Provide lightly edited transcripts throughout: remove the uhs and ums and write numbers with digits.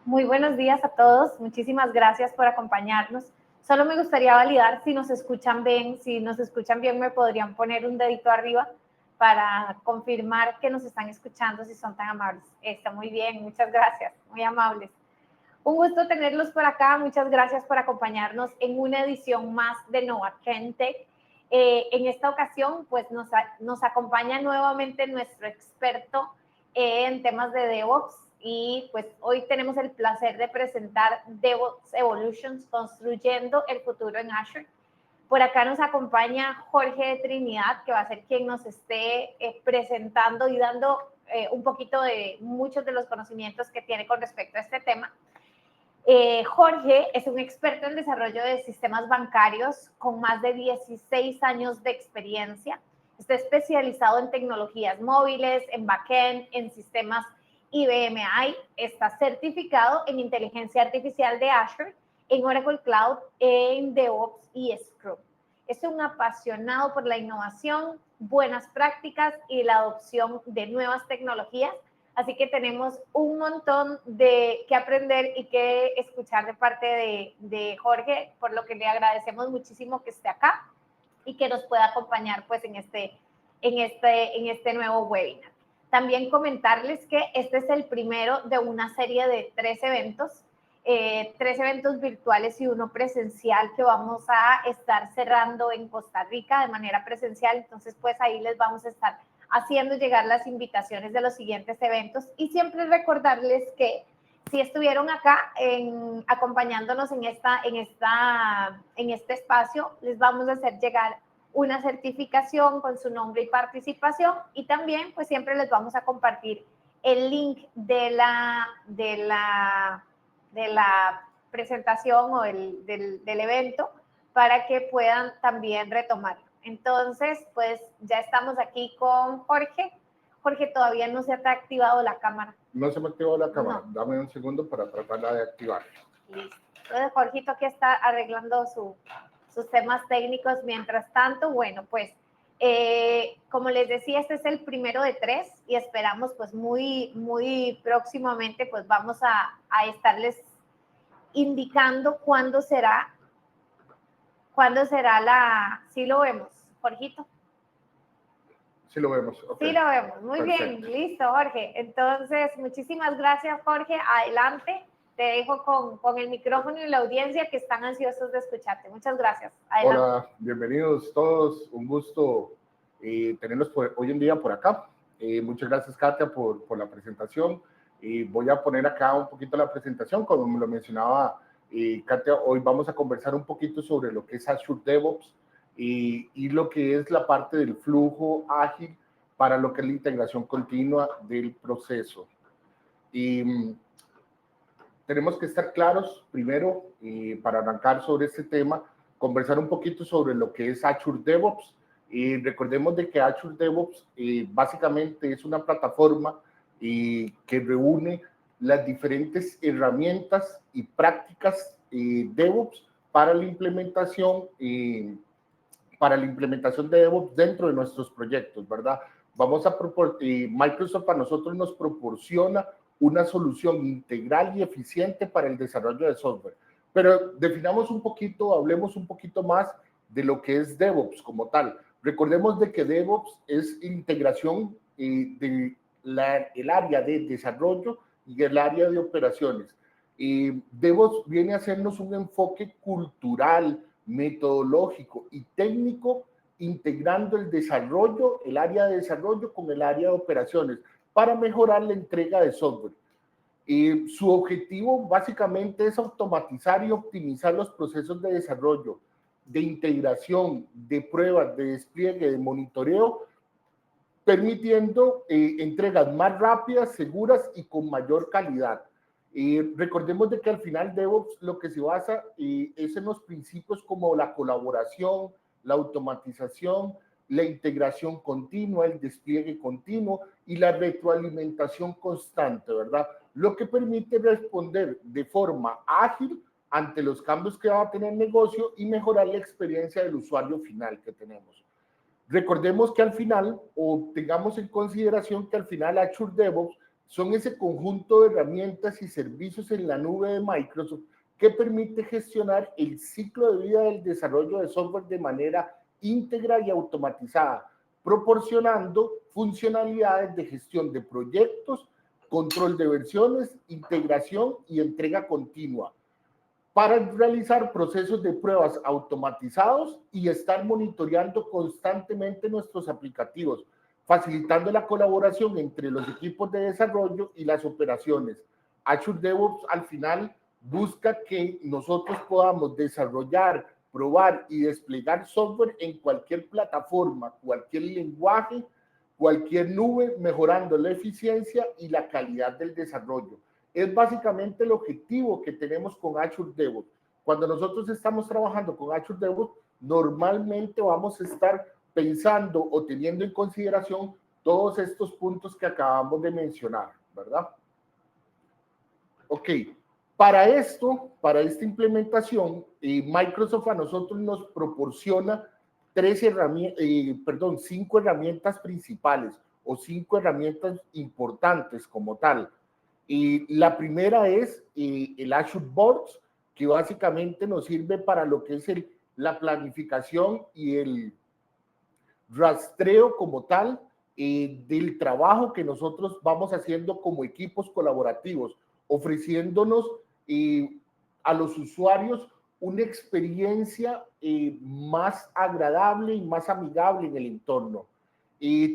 Muy buenos días a todos. Muchísimas gracias por acompañarnos. Solo me gustaría validar si nos escuchan bien. Si nos escuchan bien, me podrían poner un dedito arriba para confirmar que nos están escuchando, si son tan amables. Está muy bien, muchas gracias, muy amables. Un gusto tenerlos por acá. Muchas gracias por acompañarnos en una edición más de NovaTrendTech. En esta ocasión, pues nos acompaña nuevamente nuestro experto en temas de DevOps, y pues hoy tenemos el placer de presentar DevOps Evolutions, construyendo el futuro en Azure. Por acá nos acompaña Jorge de Trinidad, que va a ser quien nos esté presentando y dando un poquito de muchos de los conocimientos que tiene con respecto a este tema. Jorge es un experto en desarrollo de sistemas bancarios con más de 16 años de experiencia. Está especializado en tecnologías móviles, en backend, en sistemas IBM i. Está certificado en inteligencia artificial de Azure, en Oracle Cloud, en DevOps y Scrum. Es un apasionado por la innovación, buenas prácticas y la adopción de nuevas tecnologías. Así que tenemos un montón de que aprender y que escuchar de parte de Jorge, por lo que le agradecemos muchísimo que esté acá y que nos pueda acompañar pues en este nuevo webinar. También comentarles que este es el primero de una serie de 3 eventos virtuales y uno presencial que vamos a estar cerrando en Costa Rica de manera presencial. Entonces, pues ahí les vamos a estar haciendo llegar las invitaciones de los siguientes eventos, y siempre recordarles que si estuvieron acá acompañándonos en este espacio, les vamos a hacer llegar una certificación con su nombre y participación, y también pues siempre les vamos a compartir el link de la presentación o del evento para que puedan también retomarlo. Entonces, pues ya estamos aquí con Jorge. Jorge, todavía no se te ha activado la cámara. No se me ha activado la cámara. No. Dame un segundo para tratarla de activar. Listo. Entonces, Jorgito aquí está arreglando sus temas técnicos. Mientras tanto, bueno, pues como les decía, este es el primero de 3 y esperamos pues muy próximamente pues vamos a estarles indicando cuándo será sí lo vemos, Jorgito. Sí lo vemos. Okay. Sí lo vemos, muy perfecto. Bien, listo, Jorge. Entonces, muchísimas gracias, Jorge. Adelante, te dejo con el micrófono y la audiencia que están ansiosos de escucharte. Muchas gracias. Adelante. Hola, bienvenidos todos. Un gusto tenerlos hoy en día por acá. Muchas gracias, Katia, por la presentación. Voy a poner acá un poquito la presentación, como me lo mencionaba Katia. Hoy vamos a conversar un poquito sobre lo que es Azure DevOps y lo que es la parte del flujo ágil para lo que es la integración continua del proceso. Tenemos que estar claros primero, para arrancar sobre este tema, conversar un poquito sobre lo que es Azure DevOps. Recordemos de que Azure DevOps básicamente es una plataforma que reúne las diferentes herramientas y prácticas DevOps para la implementación de DevOps dentro de nuestros proyectos, ¿verdad? Microsoft a nosotros nos proporciona una solución integral y eficiente para el desarrollo de software. Pero definamos un poquito, hablemos un poquito más de lo que es DevOps como tal. Recordemos de que DevOps es integración del área de desarrollo y el área de operaciones. DevOps viene a hacernos un enfoque cultural, metodológico y técnico, integrando el desarrollo, el área de desarrollo con el área de operaciones para mejorar la entrega de software. Su objetivo básicamente es automatizar y optimizar los procesos de desarrollo, de integración, de pruebas, de despliegue, de monitoreo, permitiendo entregas más rápidas, seguras y con mayor calidad. Recordemos de que al final DevOps lo que se basa es en los principios como la colaboración, la automatización, la integración continua, el despliegue continuo y la retroalimentación constante, ¿verdad? Lo que permite responder de forma ágil ante los cambios que va a tener el negocio y mejorar la experiencia del usuario final que tenemos. Recordemos que al final, o tengamos en consideración que al final Azure DevOps son ese conjunto de herramientas y servicios en la nube de Microsoft que permite gestionar el ciclo de vida del desarrollo de software de manera íntegra y automatizada, proporcionando funcionalidades de gestión de proyectos, control de versiones, integración y entrega continua, para realizar procesos de pruebas automatizados y estar monitoreando constantemente nuestros aplicativos, facilitando la colaboración entre los equipos de desarrollo y las operaciones. Azure DevOps al final busca que nosotros podamos desarrollar, probar y desplegar software en cualquier plataforma, cualquier lenguaje, cualquier nube, mejorando la eficiencia y la calidad del desarrollo. Es básicamente el objetivo que tenemos con Azure DevOps. Cuando nosotros estamos trabajando con Azure DevOps, normalmente vamos a estar pensando o teniendo en consideración todos estos puntos que acabamos de mencionar, ¿verdad? Ok, para esto, para esta implementación, Microsoft a nosotros nos proporciona 5 herramientas principales o 5 herramientas importantes como tal. La primera es el Azure Boards, que básicamente nos sirve para lo que es la planificación y el rastreo como tal del trabajo que nosotros vamos haciendo como equipos colaborativos, ofreciéndonos a los usuarios una experiencia más agradable y más amigable en el entorno.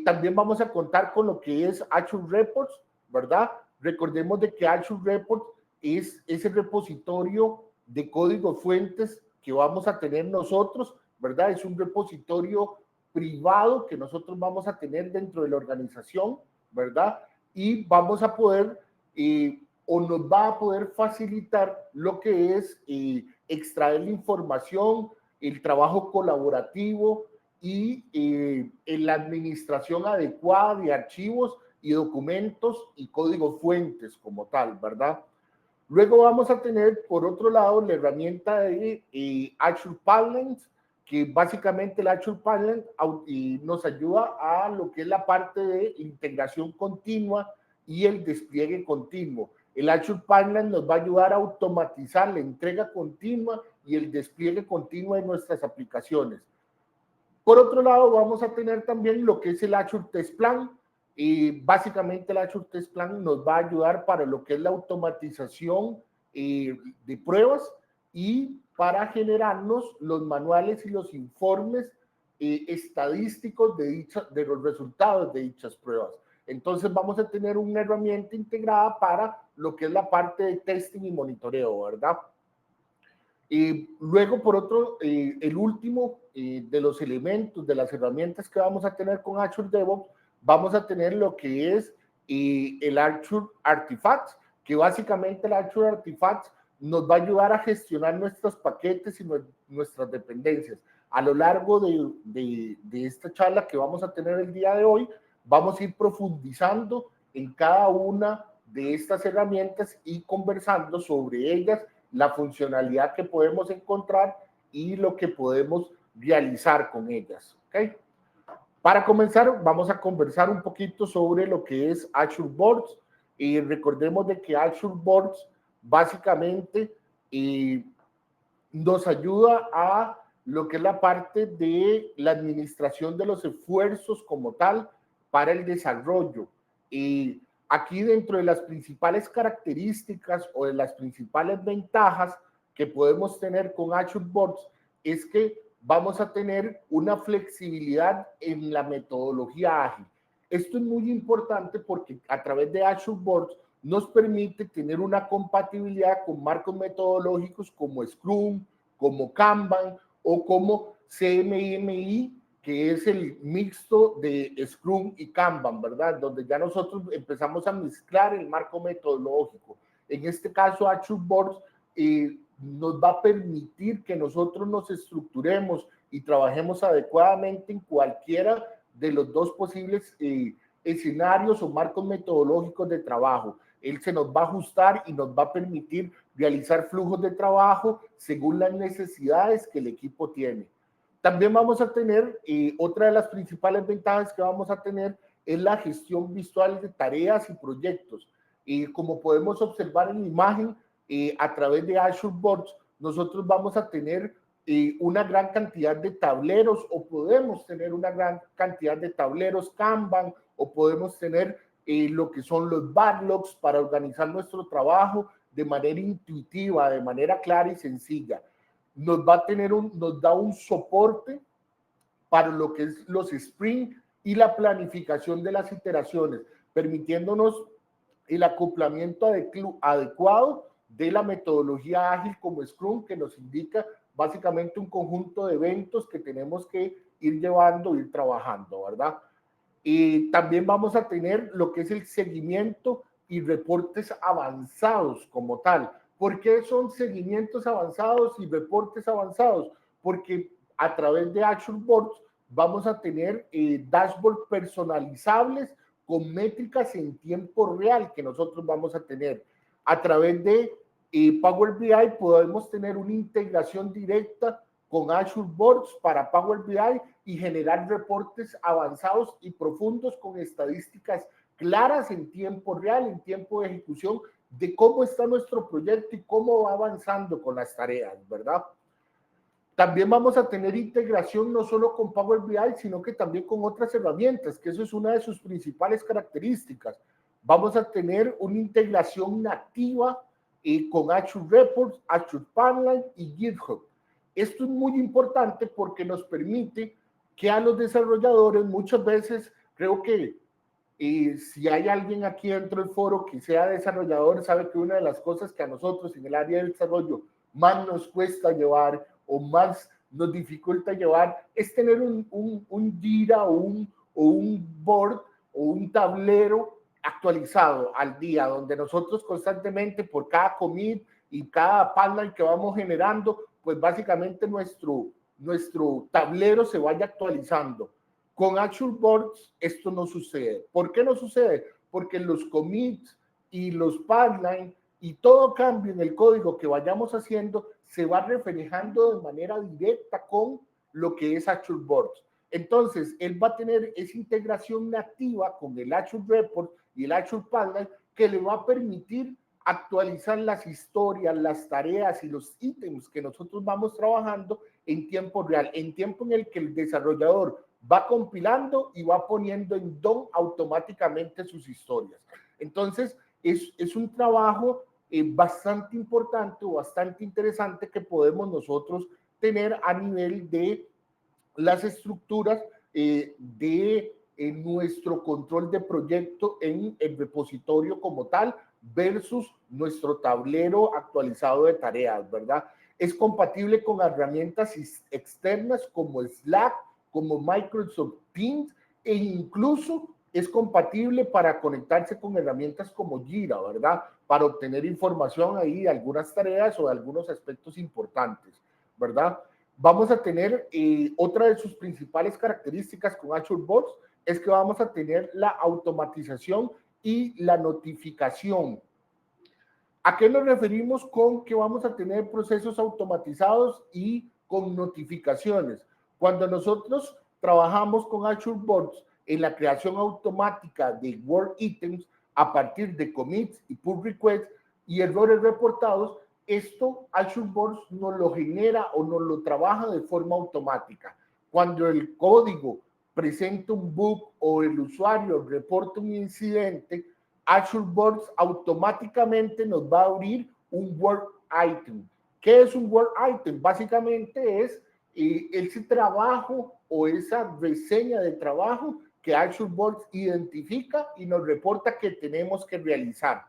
También vamos a contar con lo que es Azure Reports, ¿verdad? Recordemos de que Azure Reports es ese repositorio de código fuentes que vamos a tener nosotros, ¿verdad? Es un repositorio privado que nosotros vamos a tener dentro de la organización, ¿verdad? Y vamos a poder, o nos va a poder facilitar lo que es extraer la información, el trabajo colaborativo y la administración adecuada de archivos y documentos y código fuentes como tal, ¿verdad? Luego vamos a tener, por otro lado, la herramienta de Azure Pipelines, que básicamente el Azure Pipeline nos ayuda a lo que es la parte de integración continua y el despliegue continuo. El Azure Pipeline nos va a ayudar a automatizar la entrega continua y el despliegue continuo de nuestras aplicaciones. Por otro lado, vamos a tener también lo que es el Azure Test Plan. Básicamente el Azure Test Plan nos va a ayudar para lo que es la automatización de pruebas y para generarnos los manuales y los informes estadísticos de los resultados de dichas pruebas. Entonces vamos a tener una herramienta integrada para lo que es la parte de testing y monitoreo, ¿verdad? Luego, por otro, el último de los elementos, de las herramientas que vamos a tener con Azure DevOps, vamos a tener lo que es el Azure Artifacts, que básicamente el Azure Artifacts nos va a ayudar a gestionar nuestros paquetes y nuestras dependencias. A lo largo de esta charla que vamos a tener el día de hoy, vamos a ir profundizando en cada una de estas herramientas y conversando sobre ellas, la funcionalidad que podemos encontrar y lo que podemos realizar con ellas. ¿Okay? Para comenzar, vamos a conversar un poquito sobre lo que es Azure Boards. Y recordemos de que Azure Boards básicamente nos ayuda a lo que es la parte de la administración de los esfuerzos como tal para el desarrollo. Y aquí dentro de las principales características o de las principales ventajas que podemos tener con Azure Boards es que vamos a tener una flexibilidad en la metodología ágil. Esto es muy importante porque a través de Azure Boards nos permite tener una compatibilidad con marcos metodológicos como Scrum, como Kanban o como CMMI, que es el mixto de Scrum y Kanban, ¿verdad? Donde ya nosotros empezamos a mezclar el marco metodológico. En este caso, Azure Boards nos va a permitir que nosotros nos estructuremos y trabajemos adecuadamente en cualquiera de los dos posibles escenarios o marcos metodológicos de trabajo. Él se nos va a ajustar y nos va a permitir realizar flujos de trabajo según las necesidades que el equipo tiene. También vamos a tener, otra de las principales ventajas que vamos a tener es la gestión visual de tareas y proyectos. Como podemos observar en la imagen, a través de Azure Boards, nosotros vamos a tener una gran cantidad de tableros, o podemos tener una gran cantidad de tableros Kanban, o podemos tener lo que son los backlogs para organizar nuestro trabajo de manera intuitiva, de manera clara y sencilla. Nos da un soporte para lo que es los sprint y la planificación de las iteraciones, permitiéndonos el acoplamiento adecuado de la metodología ágil como Scrum, que nos indica básicamente un conjunto de eventos que tenemos que ir llevando, ir trabajando, ¿verdad? Y también vamos a tener lo que es el seguimiento y reportes avanzados como tal. ¿Por qué son seguimientos avanzados y reportes avanzados? Porque a través de Azure Boards vamos a tener dashboards personalizables con métricas en tiempo real que nosotros vamos a tener. A través de Power BI podemos tener una integración directa con Azure Boards para Power BI y generar reportes avanzados y profundos con estadísticas claras en tiempo real, en tiempo de ejecución, de cómo está nuestro proyecto y cómo va avanzando con las tareas, ¿verdad? También vamos a tener integración no solo con Power BI, sino que también con otras herramientas, que eso es una de sus principales características. Vamos a tener una integración nativa con Azure Reports, Azure Pipeline y GitHub. Esto es muy importante porque nos permite que a los desarrolladores, muchas veces, creo que si hay alguien aquí dentro del foro que sea desarrollador, sabe que una de las cosas que a nosotros en el área de desarrollo más nos cuesta llevar o más nos dificulta llevar es tener un Jira o un board o un tablero actualizado al día, donde nosotros constantemente por cada commit y cada pipeline que vamos generando, pues básicamente nuestro tablero se vaya actualizando. Con Azure Boards esto no sucede. ¿Por qué no sucede? Porque los commits y los pipelines y todo cambio en el código que vayamos haciendo se va reflejando de manera directa con lo que es Azure Boards. Entonces, él va a tener esa integración nativa con el Azure Report y el Azure Pipeline que le va a permitir actualizar las historias, las tareas y los ítems que nosotros vamos trabajando en tiempo real, en tiempo en el que el desarrollador va compilando y va poniendo en DOM automáticamente sus historias. Entonces, es un trabajo bastante importante o bastante interesante que podemos nosotros tener a nivel de las estructuras de nuestro control de proyecto en el repositorio como tal versus nuestro tablero actualizado de tareas, ¿verdad? Es compatible con herramientas externas como Slack, como Microsoft Teams, e incluso es compatible para conectarse con herramientas como Jira, ¿verdad? Para obtener información ahí de algunas tareas o de algunos aspectos importantes, ¿verdad? Vamos a tener otra de sus principales características con Azure Boards es que vamos a tener la automatización y la notificación. ¿A qué nos referimos con que vamos a tener procesos automatizados y con notificaciones? Cuando nosotros trabajamos con Azure Boards en la creación automática de Work Items a partir de commits y pull requests y errores reportados, esto Azure Boards nos lo genera o nos lo trabaja de forma automática. Cuando el código presenta un bug o el usuario reporta un incidente, Azure Boards automáticamente nos va a abrir un Work Item. ¿Qué es un Work Item? Básicamente es ese trabajo o esa reseña de trabajo que Azure Boards identifica y nos reporta que tenemos que realizar.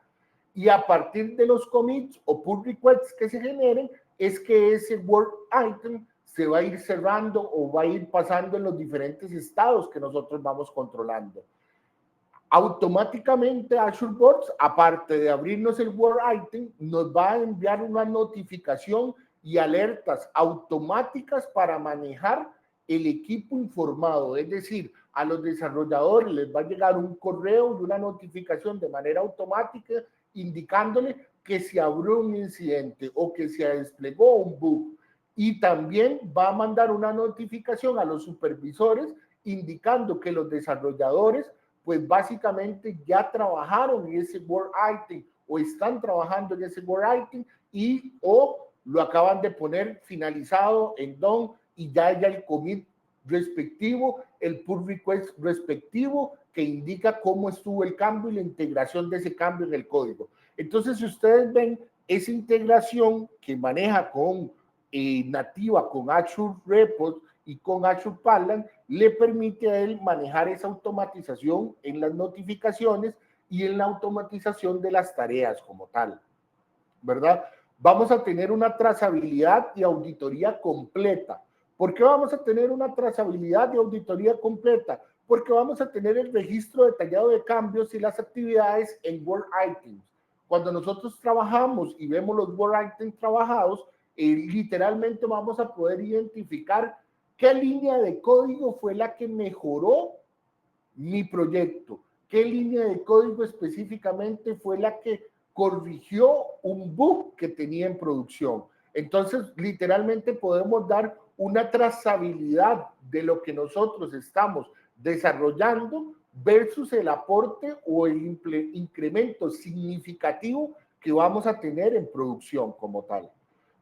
Y a partir de los commits o pull requests que se generen, es que ese Work Item se va a ir cerrando o va a ir pasando en los diferentes estados que nosotros vamos controlando. Automáticamente Azure Boards, aparte de abrirnos el Work Item, nos va a enviar una notificación y alertas automáticas para manejar el equipo informado. Es decir, a los desarrolladores les va a llegar un correo y una notificación de manera automática indicándole que se abrió un incidente o que se desplegó un bug. Y también va a mandar una notificación a los supervisores indicando que los desarrolladores pues básicamente ya trabajaron en ese work item o están trabajando en ese work item y o lo acaban de poner finalizado en done y ya el commit respectivo, el pull request respectivo que indica cómo estuvo el cambio y la integración de ese cambio en el código. Entonces, si ustedes ven esa integración que maneja con nativa con Azure Reports y con Azure Pipelines, le permite a él manejar esa automatización en las notificaciones y en la automatización de las tareas como tal, ¿verdad? Vamos a tener una trazabilidad y auditoría completa. ¿Por qué vamos a tener una trazabilidad y auditoría completa? Porque vamos a tener el registro detallado de cambios y las actividades en Work Items. Cuando nosotros trabajamos y vemos los Work Items trabajados, literalmente vamos a poder identificar qué línea de código fue la que mejoró mi proyecto, qué línea de código específicamente fue la que corrigió un bug que tenía en producción. Entonces, literalmente podemos dar una trazabilidad de lo que nosotros estamos desarrollando versus el aporte o el incremento significativo que vamos a tener en producción como tal.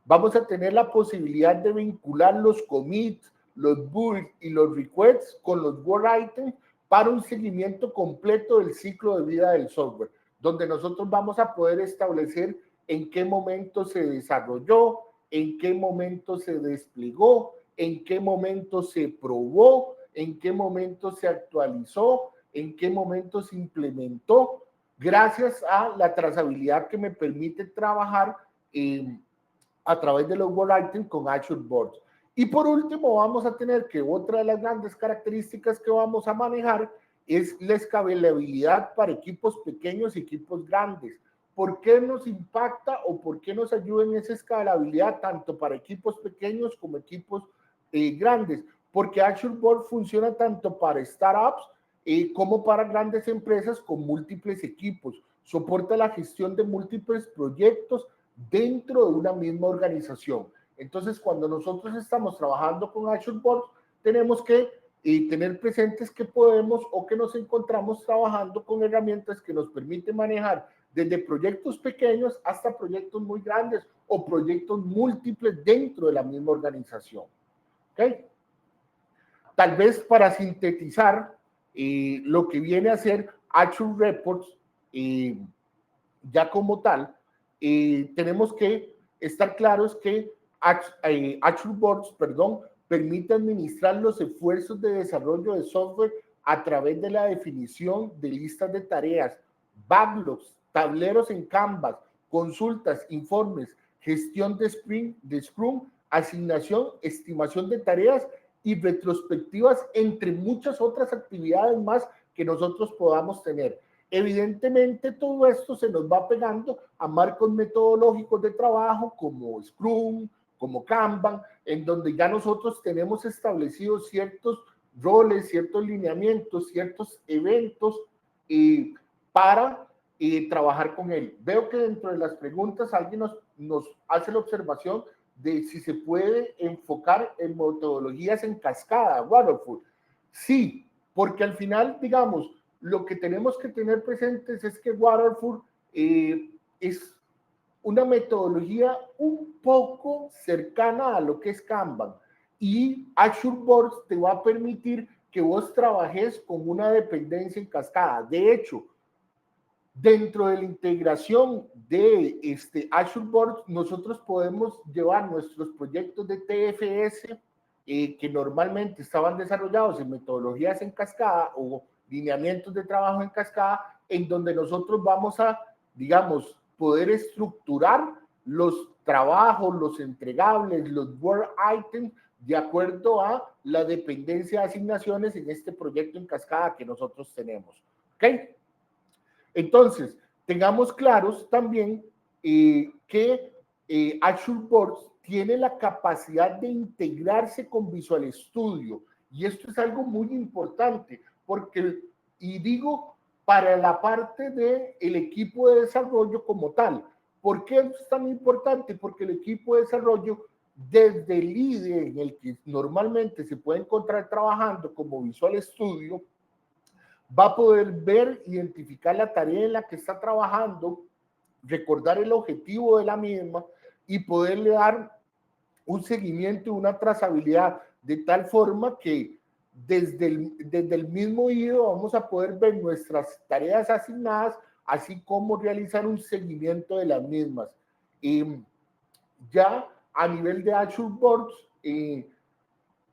Vamos a tener la posibilidad de vincular los commits, los builds y los requests con los work items para un seguimiento completo del ciclo de vida del software, donde nosotros vamos a poder establecer en qué momento se desarrolló, en qué momento se desplegó, en qué momento se probó, en qué momento se actualizó, en qué momento se implementó, gracias a la trazabilidad que me permite trabajar a través de los work items con Azure Boards. Y por último, vamos a tener que otra de las grandes características que vamos a manejar es la escalabilidad para equipos pequeños y equipos grandes. ¿Por qué nos impacta o por qué nos ayuda en esa escalabilidad tanto para equipos pequeños como equipos grandes? Porque Azure Board funciona tanto para startups como para grandes empresas con múltiples equipos. Soporta la gestión de múltiples proyectos dentro de una misma organización. Entonces, cuando nosotros estamos trabajando con Azure Boards, tenemos que tener presentes que podemos o que nos encontramos trabajando con herramientas que nos permiten manejar desde proyectos pequeños hasta proyectos muy grandes o proyectos múltiples dentro de la misma organización. ¿Okay? Tal vez para sintetizar lo que viene a ser Azure Reports, ya como tal, tenemos que estar claros que Azure Boards, permite administrar los esfuerzos de desarrollo de software a través de la definición de listas de tareas, backlogs, tableros en Canvas, consultas, informes, gestión de Scrum, asignación, estimación de tareas y retrospectivas, entre muchas otras actividades más que nosotros podamos tener. Evidentemente, todo esto se nos va pegando a marcos metodológicos de trabajo como Scrum, como Kanban, en donde ya nosotros tenemos establecidos ciertos roles, ciertos lineamientos, ciertos eventos para trabajar con él. Veo que dentro de las preguntas alguien nos hace la observación de si se puede enfocar en metodologías en cascada, waterfall. Sí, porque al final, digamos, lo que tenemos que tener presentes es que waterfall es una metodología un poco cercana a lo que es Kanban, y Azure Boards te va a permitir que vos trabajes con una dependencia en cascada. De hecho, dentro de la integración de Azure Boards, nosotros podemos llevar nuestros proyectos de TFS que normalmente estaban desarrollados en metodologías en cascada o lineamientos de trabajo en cascada, en donde nosotros vamos a, digamos, poder estructurar los trabajos, los entregables, los work items, de acuerdo a la dependencia de asignaciones en este proyecto en cascada que nosotros tenemos. ¿Ok? Entonces, tengamos claros también que Azure Boards tiene la capacidad de integrarse con Visual Studio, y esto es algo muy importante, porque, y digo, para la parte del equipo de desarrollo como tal. ¿Por qué es tan importante? Porque el equipo de desarrollo, desde el IDE en el que normalmente se puede encontrar trabajando como Visual Studio, va a poder ver, identificar la tarea en la que está trabajando, recordar el objetivo de la misma y poderle dar un seguimiento y una trazabilidad de tal forma que desde el mismo IDO vamos a poder ver nuestras tareas asignadas, así como realizar un seguimiento de las mismas. Ya a nivel de Azure Boards,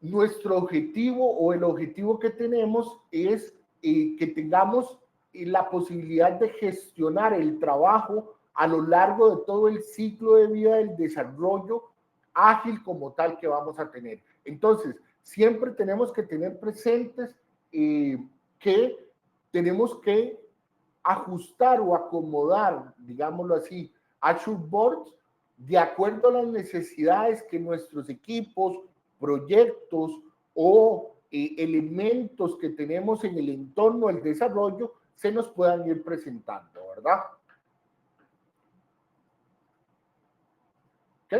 nuestro objetivo o el objetivo que tenemos es que tengamos la posibilidad de gestionar el trabajo a lo largo de todo el ciclo de vida del desarrollo ágil como tal que vamos a tener. Entonces, siempre tenemos que tener presentes que tenemos que ajustar o acomodar, digámoslo así, Azure Boards de acuerdo a las necesidades que nuestros equipos, proyectos o elementos que tenemos en el entorno del desarrollo se nos puedan ir presentando, ¿verdad? ¿Ok?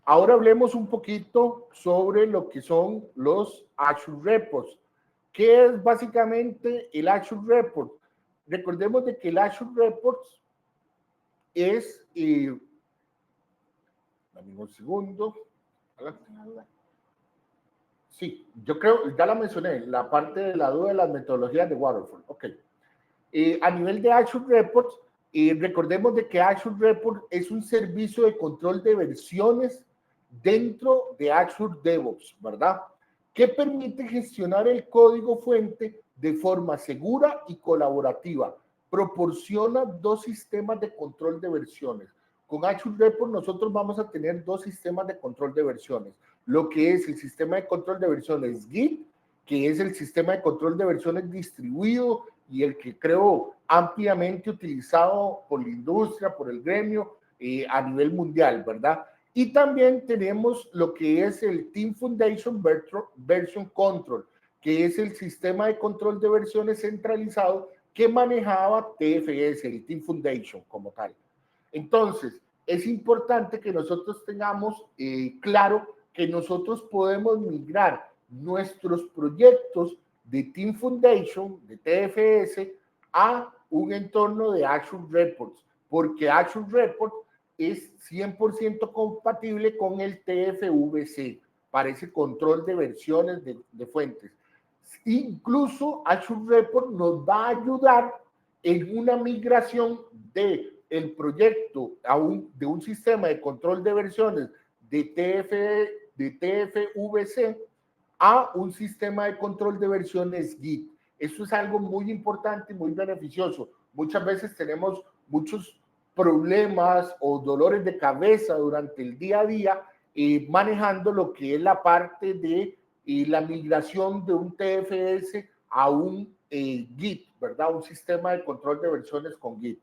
Ahora hablemos un poquito sobre lo que son los Azure Reports. ¿Qué es básicamente el Azure Report? Recordemos de que el Azure Reports es, dame un segundo. Sí, yo creo, ya la mencioné, la parte de la duda de las metodologías de Waterfall. Ok. A nivel de Azure Reports, recordemos de que Azure Report es un servicio de control de versiones dentro de Azure DevOps, ¿verdad? Que permite gestionar el código fuente de forma segura y colaborativa. Proporciona dos sistemas de control de versiones. Con Azure Report nosotros vamos a tener dos sistemas de control de versiones. Lo que es el sistema de control de versiones Git, que es el sistema de control de versiones distribuido y el que creo ampliamente utilizado por la industria, por el gremio a nivel mundial, ¿verdad? Y también tenemos lo que es el Team Foundation Version Control, que es el sistema de control de versiones centralizado que manejaba TFS, el Team Foundation como tal. Entonces, es importante que nosotros tengamos claro que nosotros podemos migrar nuestros proyectos de Team Foundation, de TFS, a un entorno de Azure Reports, porque Azure Reports es 100% compatible con el TFVC para ese control de versiones de fuentes. Incluso Azure Report nos va a ayudar en una migración de el proyecto de un sistema de control de versiones de TFVC a un sistema de control de versiones Git. Eso es algo muy importante y muy beneficioso. Muchas veces tenemos muchos problemas o dolores de cabeza durante el día a día manejando lo que es la parte de la migración de un TFS a un Git, ¿verdad? Un sistema de control de versiones con Git.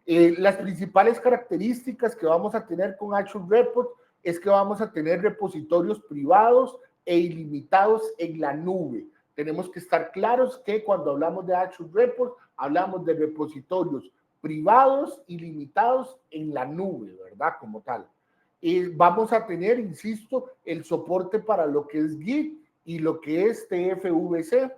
Las principales características que vamos a tener con Azure Report es que vamos a tener repositorios privados e ilimitados en la nube. Tenemos que estar claros que cuando hablamos de Azure Report, hablamos de repositorios privados ilimitados en la nube, ¿verdad? Como tal. Vamos a tener, insisto, el soporte para lo que es Git y lo que es TFVC,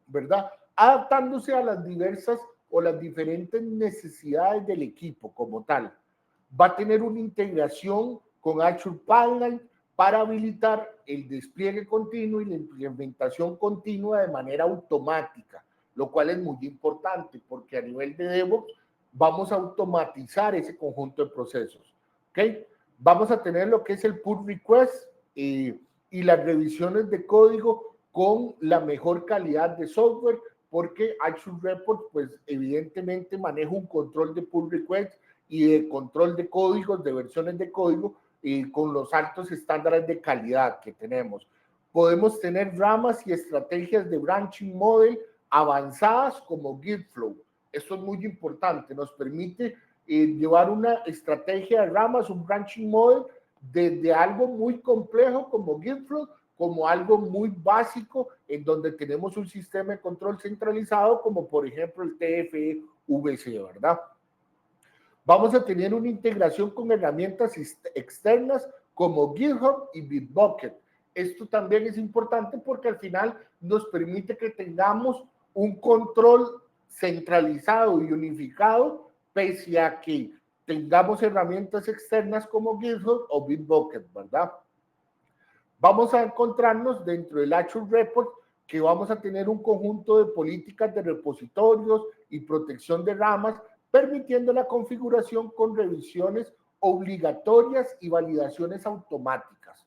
¿verdad? Adaptándose a las diversas o las diferentes necesidades del equipo como tal. Va a tener una integración con Azure Pipeline para habilitar el despliegue continuo y la implementación continua de manera automática, lo cual es muy importante porque a nivel de DevOps vamos a automatizar ese conjunto de procesos. ¿Okay? Vamos a tener lo que es el pull request y las revisiones de código con la mejor calidad de software, porque Azure Report, pues evidentemente maneja un control de pull request y de control de códigos, de versiones de código, con los altos estándares de calidad que tenemos. Podemos tener ramas y estrategias de branching model avanzadas como Gitflow. Esto es muy importante, nos permite llevar una estrategia de ramas, un branching model, desde algo muy complejo como Gitflow, como algo muy básico en donde tenemos un sistema de control centralizado como por ejemplo el TFVC, ¿verdad? Vamos a tener una integración con herramientas externas como GitHub y Bitbucket. Esto también es importante porque al final nos permite que tengamos un control centralizado y unificado, pese a que tengamos herramientas externas como GitHub o Bitbucket, ¿verdad? Vamos a encontrarnos dentro del Azure Report que vamos a tener un conjunto de políticas de repositorios y protección de ramas, permitiendo la configuración con revisiones obligatorias y validaciones automáticas,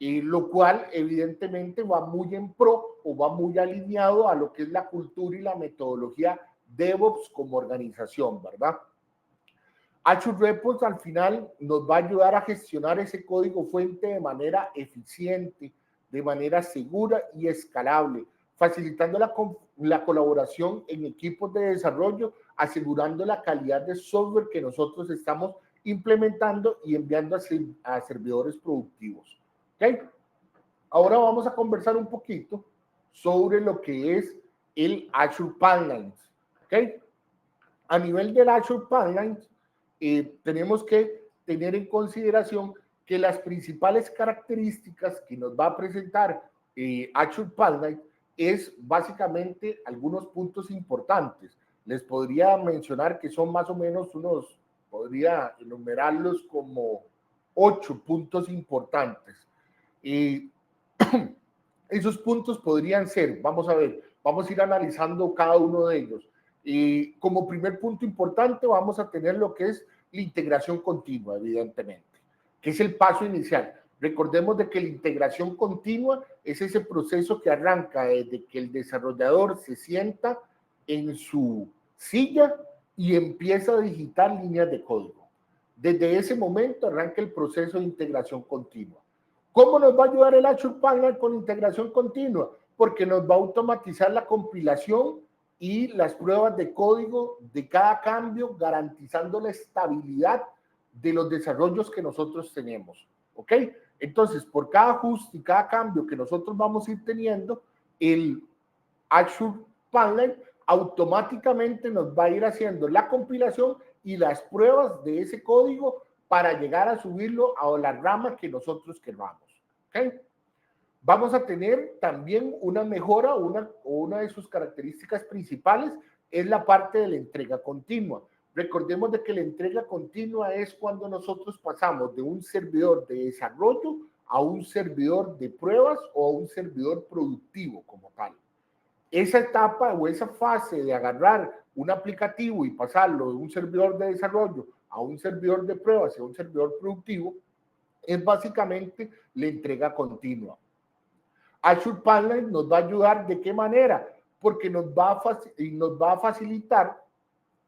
lo cual evidentemente va muy en pro o va muy alineado a lo que es la cultura y la metodología DevOps como organización, ¿verdad? Azure Reports al final nos va a ayudar a gestionar ese código fuente de manera eficiente, de manera segura y escalable, facilitando la colaboración en equipos de desarrollo, asegurando la calidad de software que nosotros estamos implementando y enviando a servidores productivos. ¿Okay? Ahora vamos a conversar un poquito sobre lo que es el Azure Pipelines. ¿Okay? A nivel del Azure Pipelines, tenemos que tener en consideración que las principales características que nos va a presentar Azure Pipeline es básicamente algunos puntos importantes. Les podría mencionar que son más o menos podría enumerarlos como 8 puntos importantes. Esos puntos podrían ser, vamos a ver, vamos a ir analizando cada uno de ellos. Como primer punto importante vamos a tener lo que es la integración continua, evidentemente, que es el paso inicial. Recordemos de que la integración continua es ese proceso que arranca desde que el desarrollador se sienta en su silla y empieza a digitar líneas de código. Desde ese momento arranca el proceso de integración continua. ¿Cómo nos va a ayudar el Azure Pipeline con integración continua? Porque nos va a automatizar la compilación y las pruebas de código de cada cambio, garantizando la estabilidad de los desarrollos que nosotros tenemos. ¿Ok? Entonces, por cada ajuste y cada cambio que nosotros vamos a ir teniendo, el Azure Pipeline automáticamente nos va a ir haciendo la compilación y las pruebas de ese código para llegar a subirlo a la rama que nosotros queramos. ¿Okay? Vamos a tener también una mejora, una de sus características principales es la parte de la entrega continua. Recordemos de que la entrega continua es cuando nosotros pasamos de un servidor de desarrollo a un servidor de pruebas o a un servidor productivo como tal. Esa etapa o esa fase de agarrar un aplicativo y pasarlo de un servidor de desarrollo a un servidor de pruebas y a un servidor productivo es básicamente la entrega continua. Azure Pipeline nos va a ayudar ¿de qué manera? Porque nos va a facilitar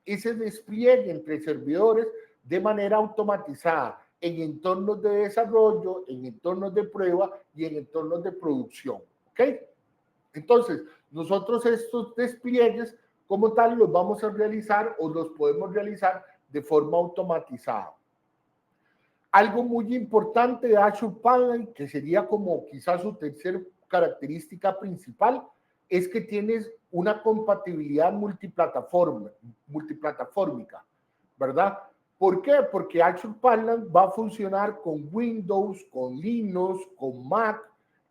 ese despliegue entre servidores de manera automatizada en entornos de desarrollo, en entornos de prueba y en entornos de producción. ¿Ok? Entonces, nosotros estos despliegues como tal los vamos a realizar o los podemos realizar de forma automatizada. Algo muy importante de Azure Pipeline, que sería como quizás su tercera característica principal, es que tienes una compatibilidad multiplataformica, ¿verdad? ¿Por qué? Porque Azure Pipeline va a funcionar con Windows, con Linux, con Mac,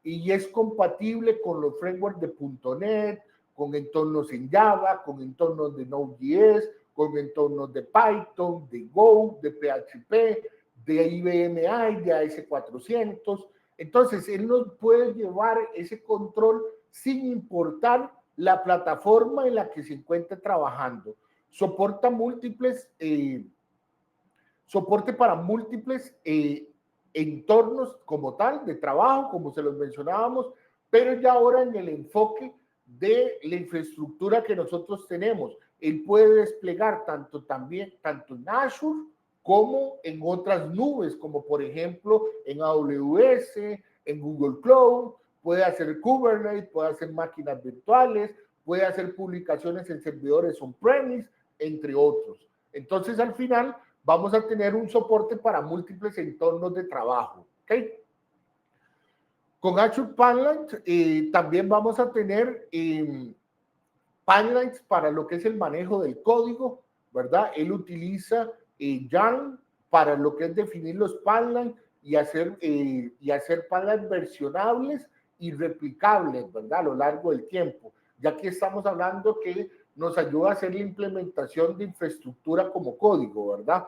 y es compatible con los frameworks de .NET, con entornos en Java, con entornos de Node.js, con entornos de Python, de Go, de PHP, de IBM i, de AS400. Entonces, él nos puede llevar ese control sin importar la plataforma en la que se encuentre trabajando. Soporte para múltiples entornos como tal, de trabajo, como se los mencionábamos, pero ya ahora en el enfoque de la infraestructura que nosotros tenemos. Él puede desplegar tanto en Azure como en otras nubes, como por ejemplo en AWS, en Google Cloud, puede hacer Kubernetes, puede hacer máquinas virtuales, puede hacer publicaciones en servidores on-premise, entre otros. Entonces, al final, vamos a tener un soporte para múltiples entornos de trabajo. ¿Okay? Con Azure Pipelines también vamos a tener pipelines para lo que es el manejo del código, ¿verdad? Él utiliza Yarn para lo que es definir los pipelines y hacer pipelines versionables y replicables, ¿verdad? A lo largo del tiempo. ya que estamos hablando que nos ayuda a hacer la implementación de infraestructura como código, ¿verdad?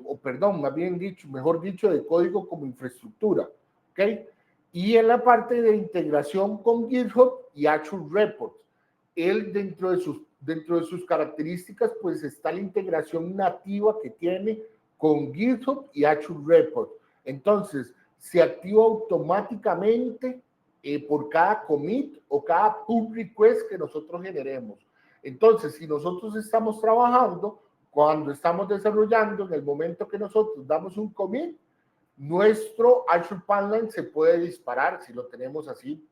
O perdón, más bien dicho, mejor dicho, de código como infraestructura, ¿ok? Y en la parte de integración con GitHub y Azure Reports, él dentro de sus características, pues está la integración nativa que tiene con GitHub y Azure Reports. Entonces, se activa automáticamente por cada commit o cada pull request que nosotros generemos. Entonces, si nosotros estamos trabajando, cuando estamos desarrollando, en el momento que nosotros damos un commit, nuestro Azure Pipeline se puede disparar si lo tenemos así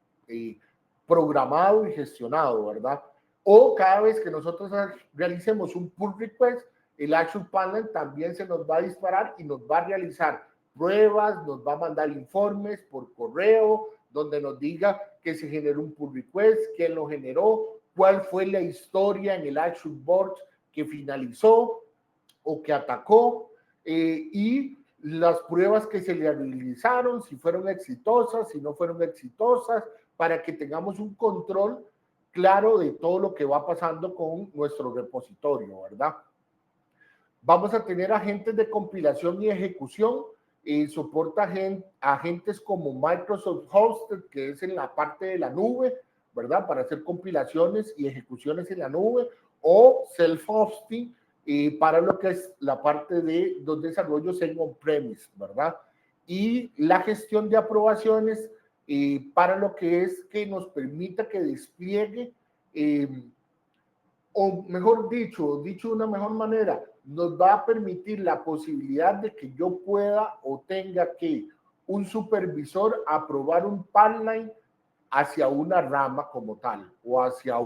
programado y gestionado, ¿verdad? O cada vez que nosotros realicemos un pull request, el Azure Pipeline también se nos va a disparar y nos va a realizar pruebas, nos va a mandar informes por correo, donde nos diga que se generó un pull request, quién lo generó, cuál fue la historia en el Azure Board que finalizó o que atacó, y las pruebas que se le realizaron, si fueron exitosas, si no fueron exitosas, para que tengamos un control claro de todo lo que va pasando con nuestro repositorio, ¿verdad? Vamos a tener agentes de compilación y ejecución, soporta agentes como Microsoft Hosted, que es en la parte de la nube, ¿verdad? Para hacer compilaciones y ejecuciones en la nube, o self-hosting, para lo que es la parte de los desarrollos en on-premise, ¿verdad? Y la gestión de aprobaciones, para lo que es que nos permita que despliegue, o mejor dicho de una mejor manera, nos va a permitir la posibilidad de que yo pueda o tenga que un supervisor aprobar un pipeline hacia una rama como tal o hacia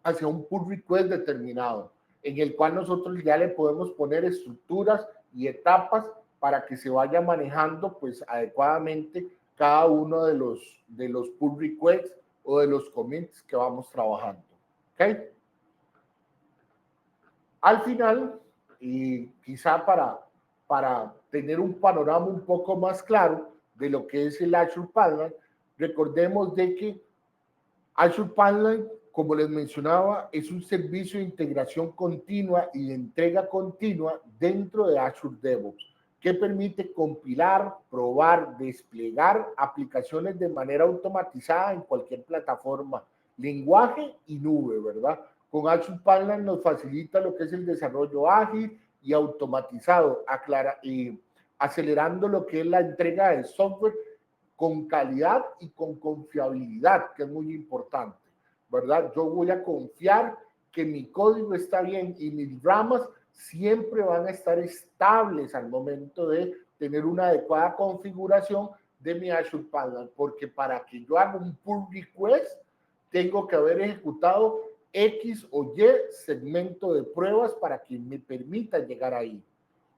hacia un pull request determinado, en el cual nosotros ya le podemos poner estructuras y etapas para que se vaya manejando pues adecuadamente cada uno de los pull requests o de los commits que vamos trabajando. ¿Ok? Al final, y quizá para tener un panorama un poco más claro de lo que es el Azure Pipeline, recordemos de que Azure Pipeline, como les mencionaba, es un servicio de integración continua y de entrega continua dentro de Azure DevOps, que permite compilar, probar, desplegar aplicaciones de manera automatizada en cualquier plataforma, lenguaje y nube, ¿verdad? Con Azure Pipeline nos facilita lo que es el desarrollo ágil y automatizado, acelerando lo que es la entrega de software con calidad y con confiabilidad, que es muy importante, ¿verdad? Yo voy a confiar que mi código está bien y mis ramas siempre van a estar estables al momento de tener una adecuada configuración de mi Azure Pipeline, porque para que yo haga un pull request, tengo que haber ejecutado X o Y segmento de pruebas para que me permita llegar ahí.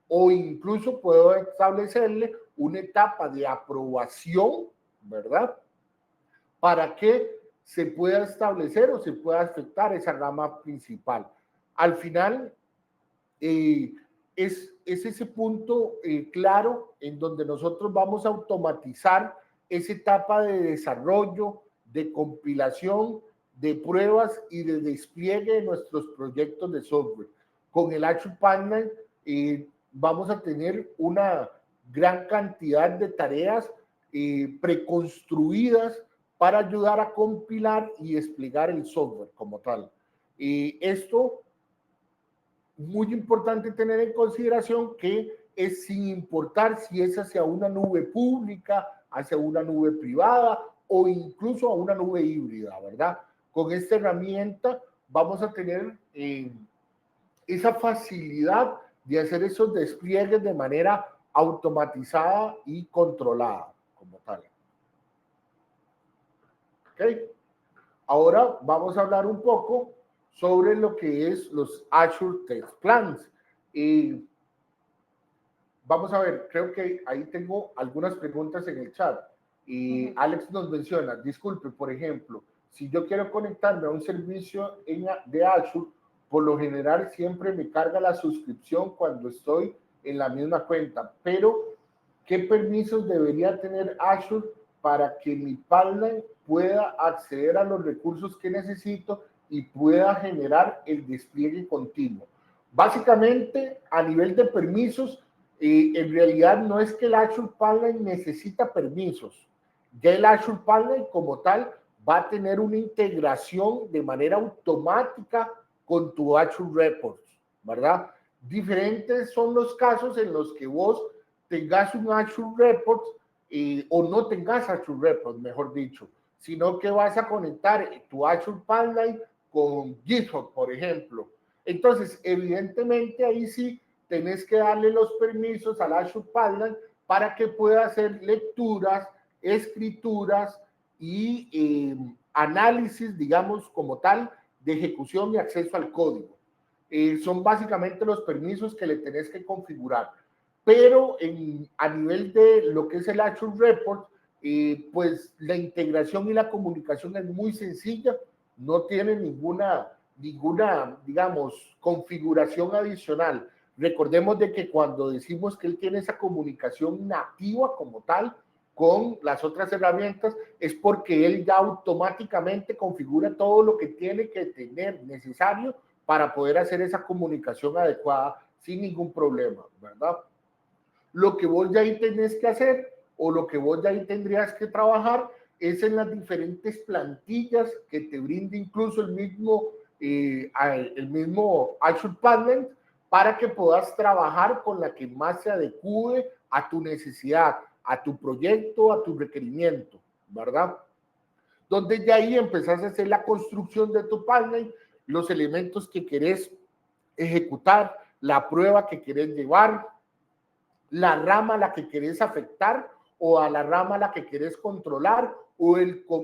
O incluso puedo establecerle una etapa de aprobación, ¿verdad? Para que se pueda establecer o se pueda afectar esa rama principal. Al final, es ese punto claro en donde nosotros vamos a automatizar esa etapa de desarrollo, de compilación, de pruebas y de despliegue de nuestros proyectos de software. Con el Azure Pipeline vamos a tener una gran cantidad de tareas preconstruidas para ayudar a compilar y desplegar el software como tal. Esto muy importante tener en consideración que es sin importar si es hacia una nube pública, hacia una nube privada o incluso a una nube híbrida, ¿verdad? Con esta herramienta vamos a tener esa facilidad de hacer esos despliegues de manera automatizada y controlada como tal. ¿Ok? Ahora vamos a hablar un poco sobre lo que es los Azure Test Plans. Vamos a ver, creo que ahí tengo algunas preguntas en el chat. Alex nos menciona, disculpe, por ejemplo, si yo quiero conectarme a un servicio de Azure, por lo general siempre me carga la suscripción cuando estoy en la misma cuenta, pero ¿qué permisos debería tener Azure para que mi pipeline pueda acceder a los recursos que necesito y pueda generar el despliegue continuo. Básicamente, a nivel de permisos, en realidad no es que el Azure Pipeline necesita permisos. Ya el Azure Pipeline como tal va a tener una integración de manera automática con tu Azure Reports, ¿verdad? Diferentes son los casos en los que vos tengas un Azure Reports o no tengas Azure Reports, mejor dicho, sino que vas a conectar tu Azure Pipeline con GitHub, por ejemplo. Entonces, evidentemente, ahí sí tenés que darle los permisos al Azure Pipeline para que pueda hacer lecturas, escrituras y análisis, digamos, como tal, de ejecución y acceso al código. Son básicamente los permisos que le tenés que configurar. Pero a nivel de lo que es el Azure Report, pues la integración y la comunicación es muy sencilla, no tiene ninguna, digamos, configuración adicional. Recordemos de que cuando decimos que él tiene esa comunicación nativa como tal con las otras herramientas, es porque él ya automáticamente configura todo lo que tiene que tener necesario para poder hacer esa comunicación adecuada sin ningún problema, ¿verdad? Lo que vos ya ahí tenés que hacer o lo que vos ya ahí tendrías que trabajar es en las diferentes plantillas que te brinda incluso el mismo Azure Panel para que puedas trabajar con la que más se adecue a tu necesidad, a tu proyecto, a tu requerimiento, ¿verdad? Donde ya ahí empezás a hacer la construcción de tu pipeline, los elementos que querés ejecutar, la prueba que querés llevar, la rama a la que querés afectar o a la rama a la que querés controlar o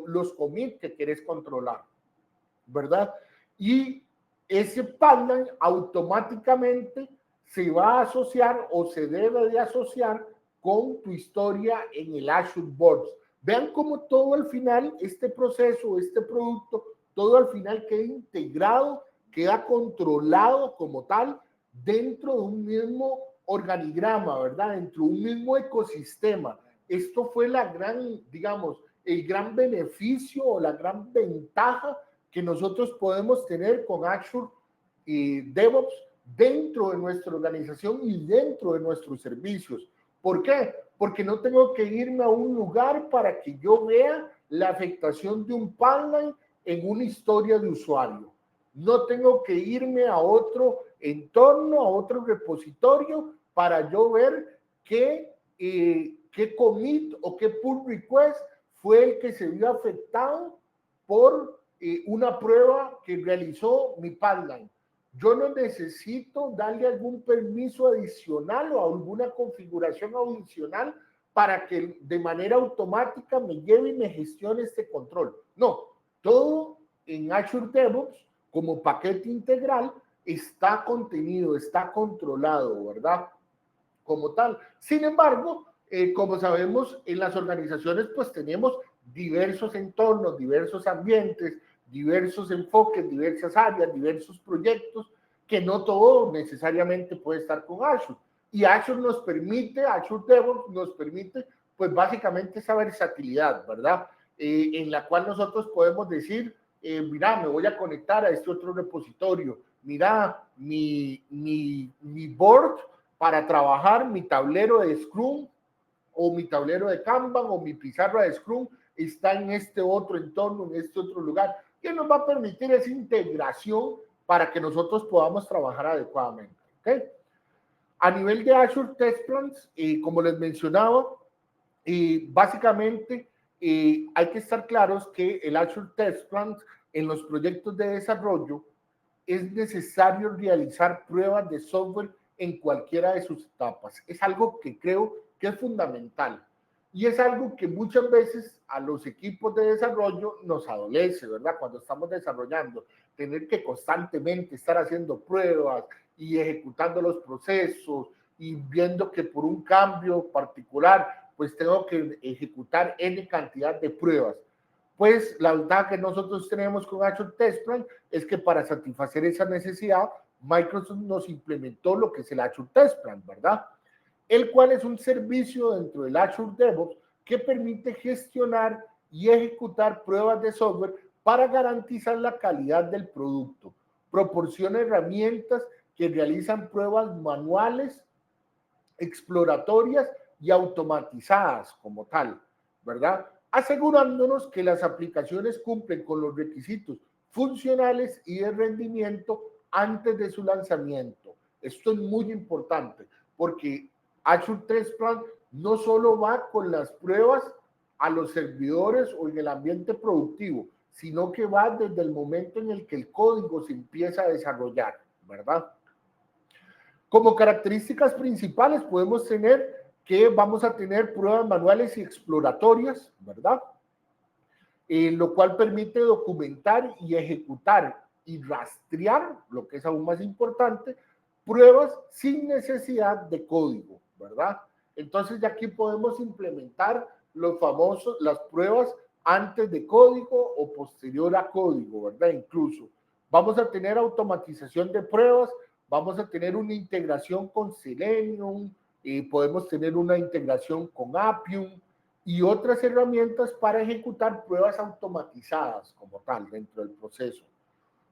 los commits que querés controlar, ¿verdad? Y ese pipeline automáticamente se va a asociar o se debe de asociar con tu historia en el Azure Boards. Vean cómo todo al final, este proceso, este producto, todo al final queda integrado, queda controlado como tal dentro de un mismo organigrama, ¿verdad? Dentro de un mismo ecosistema. Esto fue la gran, digamos, el gran beneficio o la gran ventaja que nosotros podemos tener con Azure y DevOps dentro de nuestra organización y dentro de nuestros servicios. ¿Por qué? Porque no tengo que irme a un lugar para que yo vea la afectación de un pipeline en una historia de usuario. No tengo que irme a otro entorno, a otro repositorio para yo ver qué commit o qué pull request fue el que se vio afectado por una prueba que realizó mi pipeline. Yo no necesito darle algún permiso adicional o alguna configuración adicional para que de manera automática me lleve y me gestione este control. No, todo en Azure DevOps como paquete integral está contenido, está controlado, ¿verdad? Como tal. Sin embargo, como sabemos, en las organizaciones pues tenemos diversos entornos, diversos ambientes, diversos enfoques, diversas áreas, diversos proyectos, que no todo necesariamente puede estar con Azure. Y Azure nos permite, Azure DevOps nos permite, pues básicamente esa versatilidad, ¿verdad? En la cual nosotros podemos decir, mira, me voy a conectar a este otro repositorio, mira, mi board para trabajar, mi tablero de Scrum o mi tablero de Kanban o mi pizarra de Scrum está en este otro entorno, en este otro lugar, que nos va a permitir esa integración para que nosotros podamos trabajar adecuadamente. ¿Okay? A nivel de Azure Test Plans, como les mencionaba, básicamente hay que estar claros que el Azure Test Plans en los proyectos de desarrollo es necesario realizar pruebas de software en cualquiera de sus etapas. Es algo que creo que es fundamental. Y es algo que muchas veces a los equipos de desarrollo nos adolece, ¿verdad? Cuando estamos desarrollando, tener que constantemente estar haciendo pruebas y ejecutando los procesos y viendo que por un cambio particular, pues tengo que ejecutar N cantidad de pruebas. Pues la ventaja que nosotros tenemos con Azure Test Plan es que para satisfacer esa necesidad, Microsoft nos implementó lo que es el Azure Test Plan, ¿verdad? El cual es un servicio dentro del Azure DevOps que permite gestionar y ejecutar pruebas de software para garantizar la calidad del producto. Proporciona herramientas que realizan pruebas manuales, exploratorias y automatizadas como tal, ¿verdad? Asegurándonos que las aplicaciones cumplen con los requisitos funcionales y de rendimiento antes de su lanzamiento. Esto es muy importante porque Azure Test Plan no solo va con las pruebas a los servidores o en el ambiente productivo, sino que va desde el momento en el que el código se empieza a desarrollar, ¿verdad? Como características principales podemos tener que vamos a tener pruebas manuales y exploratorias, ¿verdad? Lo cual permite documentar y ejecutar y rastrear, lo que es aún más importante, pruebas sin necesidad de código, ¿verdad? Entonces ya aquí podemos implementar las pruebas antes de código o posterior a código, ¿verdad? Incluso vamos a tener automatización de pruebas, vamos a tener una integración con Selenium, podemos tener una integración con Appium y otras herramientas para ejecutar pruebas automatizadas como tal dentro del proceso.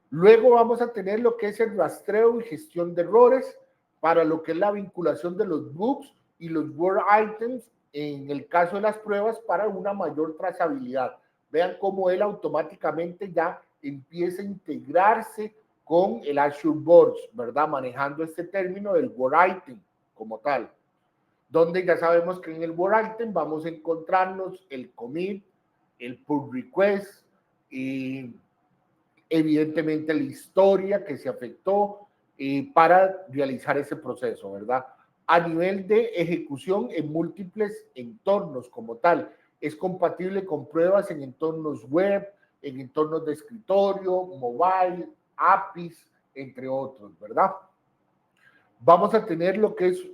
Luego vamos a tener lo que es el rastreo y gestión de errores para lo que es la vinculación de los bugs y los word items en el caso de las pruebas para una mayor trazabilidad. Vean cómo él automáticamente ya empieza a integrarse con el Azure Boards, ¿verdad? Manejando este término del word item como tal, donde ya sabemos que en el word item vamos a encontrarnos el commit, el pull request y evidentemente la historia que se afectó para realizar ese proceso, ¿verdad? A nivel de ejecución en múltiples entornos como tal, es compatible con pruebas en entornos web, en entornos de escritorio, mobile, APIs, entre otros, ¿verdad? Vamos a tener lo que es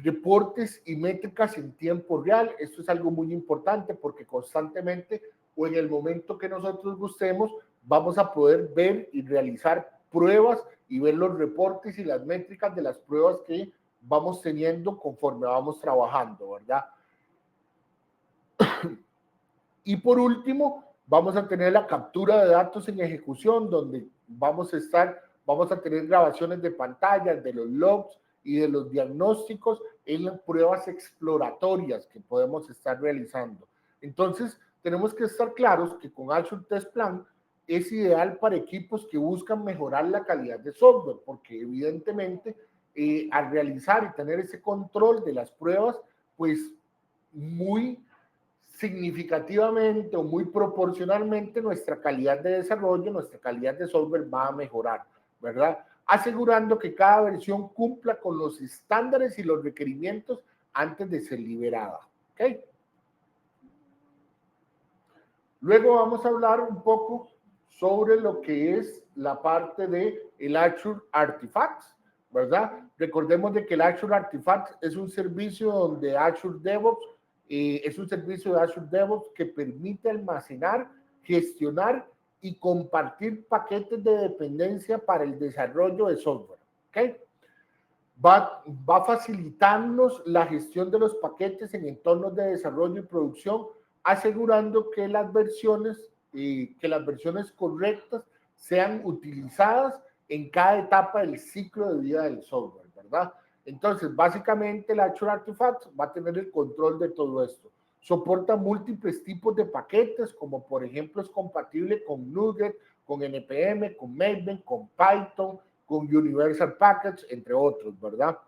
reportes y métricas en tiempo real. Esto es algo muy importante porque constantemente o en el momento que nosotros gustemos vamos a poder ver y realizar pruebas y ver los reportes y las métricas de las pruebas que vamos teniendo conforme vamos trabajando, ¿verdad? Y por último, vamos a tener la captura de datos en ejecución, donde vamos a tener grabaciones de pantallas, de los logs y de los diagnósticos en las pruebas exploratorias que podemos estar realizando. Entonces, tenemos que estar claros que con Azure Test Plan es ideal para equipos que buscan mejorar la calidad de software, porque evidentemente al realizar y tener ese control de las pruebas, pues muy significativamente o muy proporcionalmente nuestra calidad de desarrollo, nuestra calidad de software va a mejorar, ¿verdad? Asegurando que cada versión cumpla con los estándares y los requerimientos antes de ser liberada, ¿ok? Luego vamos a hablar un poco sobre lo que es la parte de el Azure Artifacts, ¿verdad? Recordemos de que el Azure Artifacts es un servicio donde Azure DevOps es un servicio de Azure DevOps que permite almacenar, gestionar y compartir paquetes de dependencia para el desarrollo de software, ¿ok? Va a facilitarnos la gestión de los paquetes en entornos de desarrollo y producción, asegurando que las versiones correctas sean utilizadas en cada etapa del ciclo de vida del software, ¿verdad? Entonces, básicamente, el Azure Artifacts va a tener el control de todo esto. Soporta múltiples tipos de paquetes, como por ejemplo es compatible con NuGet, con NPM, con Maven, con Python, con Universal Package, entre otros, ¿verdad?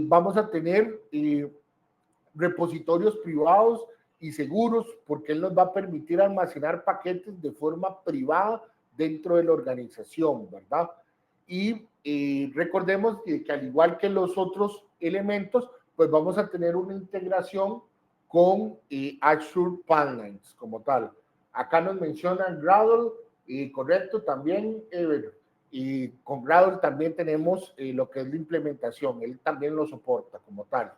Vamos a tener repositorios privados y seguros, porque él nos va a permitir almacenar paquetes de forma privada dentro de la organización, ¿verdad? Y recordemos que al igual que los otros elementos, pues vamos a tener una integración con Azure Pipelines como tal. Acá nos mencionan Gradle, correcto, también y con Gradle también tenemos lo que es la implementación, él también lo soporta como tal.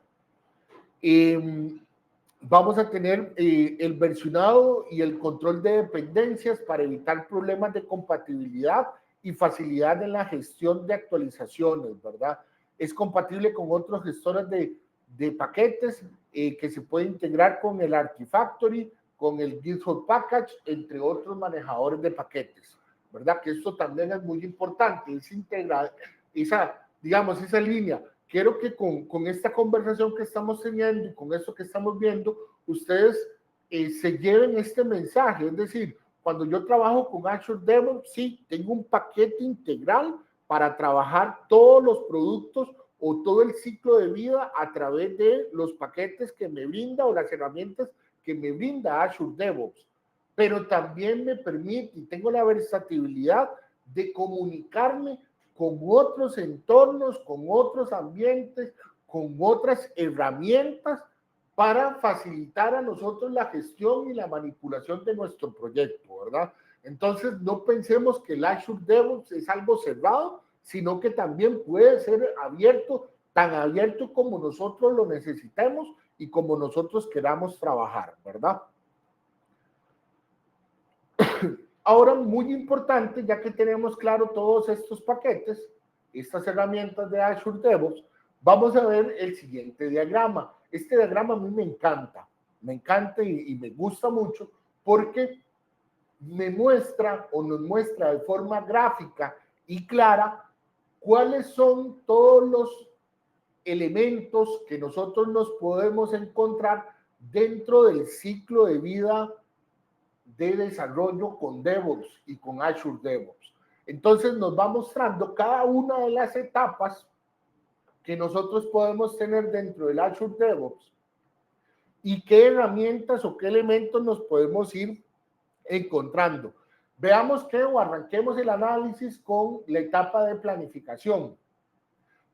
Vamos a tener el versionado y el control de dependencias para evitar problemas de compatibilidad y facilidad en la gestión de actualizaciones, ¿verdad? Es compatible con otros gestores de paquetes que se puede integrar con el Artifactory, con el GitHub Package, entre otros manejadores de paquetes, ¿verdad? Que esto también es muy importante, es integrar digamos, esa línea. Quiero que con esta conversación que estamos teniendo y con esto que estamos viendo, ustedes se lleven este mensaje, es decir, cuando yo trabajo con Azure DevOps, sí, tengo un paquete integral para trabajar todos los productos o todo el ciclo de vida a través de los paquetes que me brinda o las herramientas que me brinda Azure DevOps. Pero también me permite y tengo la versatilidad de comunicarme con otros entornos, con otros ambientes, con otras herramientas para facilitar a nosotros la gestión y la manipulación de nuestro proyecto, ¿verdad? Entonces, no pensemos que el Azure DevOps es algo cerrado, sino que también puede ser abierto, tan abierto como nosotros lo necesitemos y como nosotros queramos trabajar, ¿verdad? Ahora, muy importante, ya que tenemos claro todos estos paquetes, estas herramientas de Azure DevOps, vamos a ver el siguiente diagrama. Este diagrama a mí me encanta y me gusta mucho porque me muestra o nos muestra de forma gráfica y clara cuáles son todos los elementos que nosotros nos podemos encontrar dentro del ciclo de vida de desarrollo con DevOps y con Azure DevOps. Entonces nos va mostrando cada una de las etapas que nosotros podemos tener dentro del Azure DevOps y qué herramientas o qué elementos nos podemos ir encontrando. Veamos que o arranquemos el análisis con la etapa de planificación.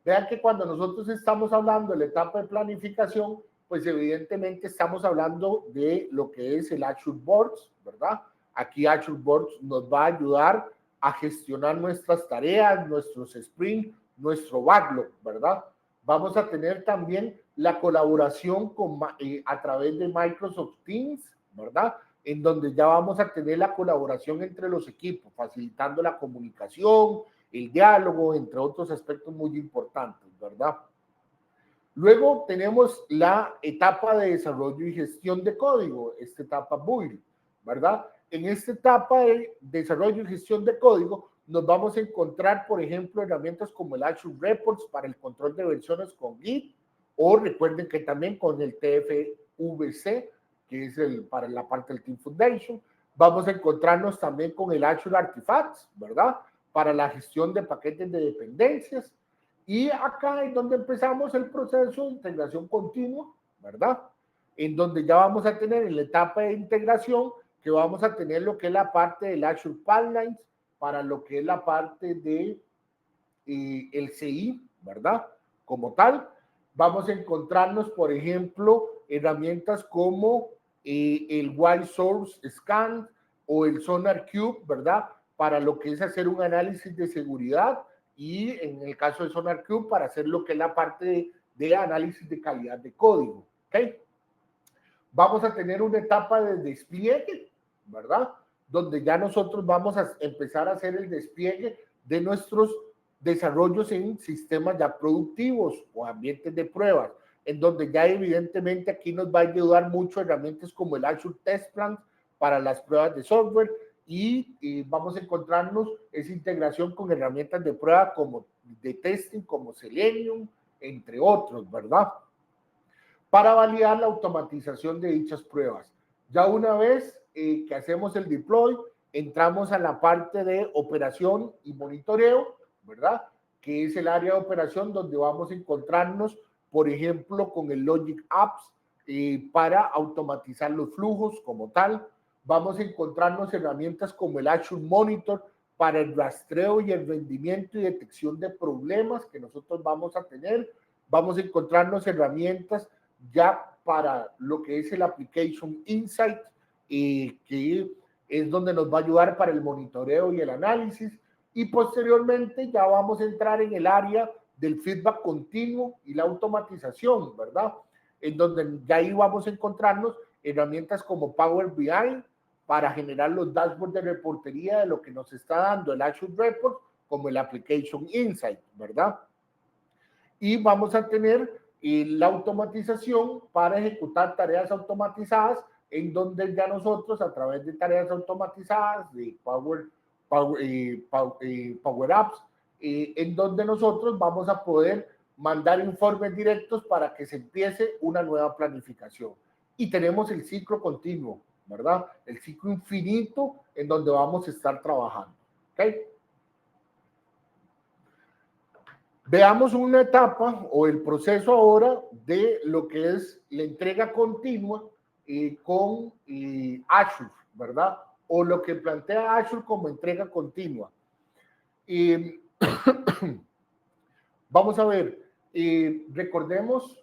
Vean que cuando nosotros estamos hablando de la etapa de planificación, pues evidentemente estamos hablando de lo que es el Azure Boards, ¿verdad? Aquí Azure Boards nos va a ayudar a gestionar nuestras tareas, nuestros sprints, nuestro backlog, ¿verdad? Vamos a tener también la colaboración a través de Microsoft Teams, ¿verdad? En donde ya vamos a tener la colaboración entre los equipos, facilitando la comunicación, el diálogo, entre otros aspectos muy importantes, ¿verdad? Luego tenemos la etapa de desarrollo y gestión de código, esta etapa build, ¿verdad? En esta etapa de desarrollo y gestión de código nos vamos a encontrar, por ejemplo, herramientas como el Azure Reports para el control de versiones con Git, o recuerden que también con el TFVC, que es para la parte del Team Foundation. Vamos a encontrarnos también con el Azure Artifacts, ¿verdad? Para la gestión de paquetes de dependencias. Y acá es donde empezamos el proceso de integración continua, ¿verdad? En donde ya vamos a tener en la etapa de integración que vamos a tener lo que es la parte del Azure Pipelines para lo que es la parte de el CI, ¿verdad? Como tal, vamos a encontrarnos, por ejemplo, herramientas como el Wild Source Scan o el Sonar Cube, ¿verdad? Para lo que es hacer un análisis de seguridad y en el caso de Sonar Cube para hacer lo que es la parte de análisis de calidad de código, ¿ok? Vamos a tener una etapa de despliegue, ¿verdad? Donde ya nosotros vamos a empezar a hacer el despliegue de nuestros desarrollos en sistemas ya productivos o ambientes de pruebas, en donde ya evidentemente aquí nos va a ayudar mucho herramientas como el Azure Test Plan para las pruebas de software y vamos a encontrarnos esa integración con herramientas de prueba como de testing, como Selenium, entre otros, ¿verdad? Para validar la automatización de dichas pruebas. Ya una vez que hacemos el deploy, entramos a la parte de operación y monitoreo, ¿verdad? Que es el área de operación donde vamos a encontrarnos, por ejemplo, con el Logic Apps para automatizar los flujos como tal. Vamos a encontrarnos herramientas como el Azure Monitor para el rastreo y el rendimiento y detección de problemas que nosotros vamos a tener. Vamos a encontrarnos herramientas ya para lo que es el Application Insight, que es donde nos va a ayudar para el monitoreo y el análisis. Y posteriormente ya vamos a entrar en el área del feedback continuo y la automatización, ¿verdad? En donde ya ahí vamos a encontrarnos herramientas como Power BI para generar los dashboards de reportería de lo que nos está dando el Azure Report como el Application Insight, ¿verdad? Y vamos a tener la automatización para ejecutar tareas automatizadas en donde ya nosotros a través de tareas automatizadas, de Power Apps, en donde nosotros vamos a poder mandar informes directos para que se empiece una nueva planificación. Y tenemos el ciclo continuo, ¿verdad? El ciclo infinito en donde vamos a estar trabajando. ¿Ok? Veamos una etapa o el proceso ahora de lo que es la entrega continua con Azure, ¿verdad? O lo que plantea Azure como entrega continua. Vamos a ver, recordemos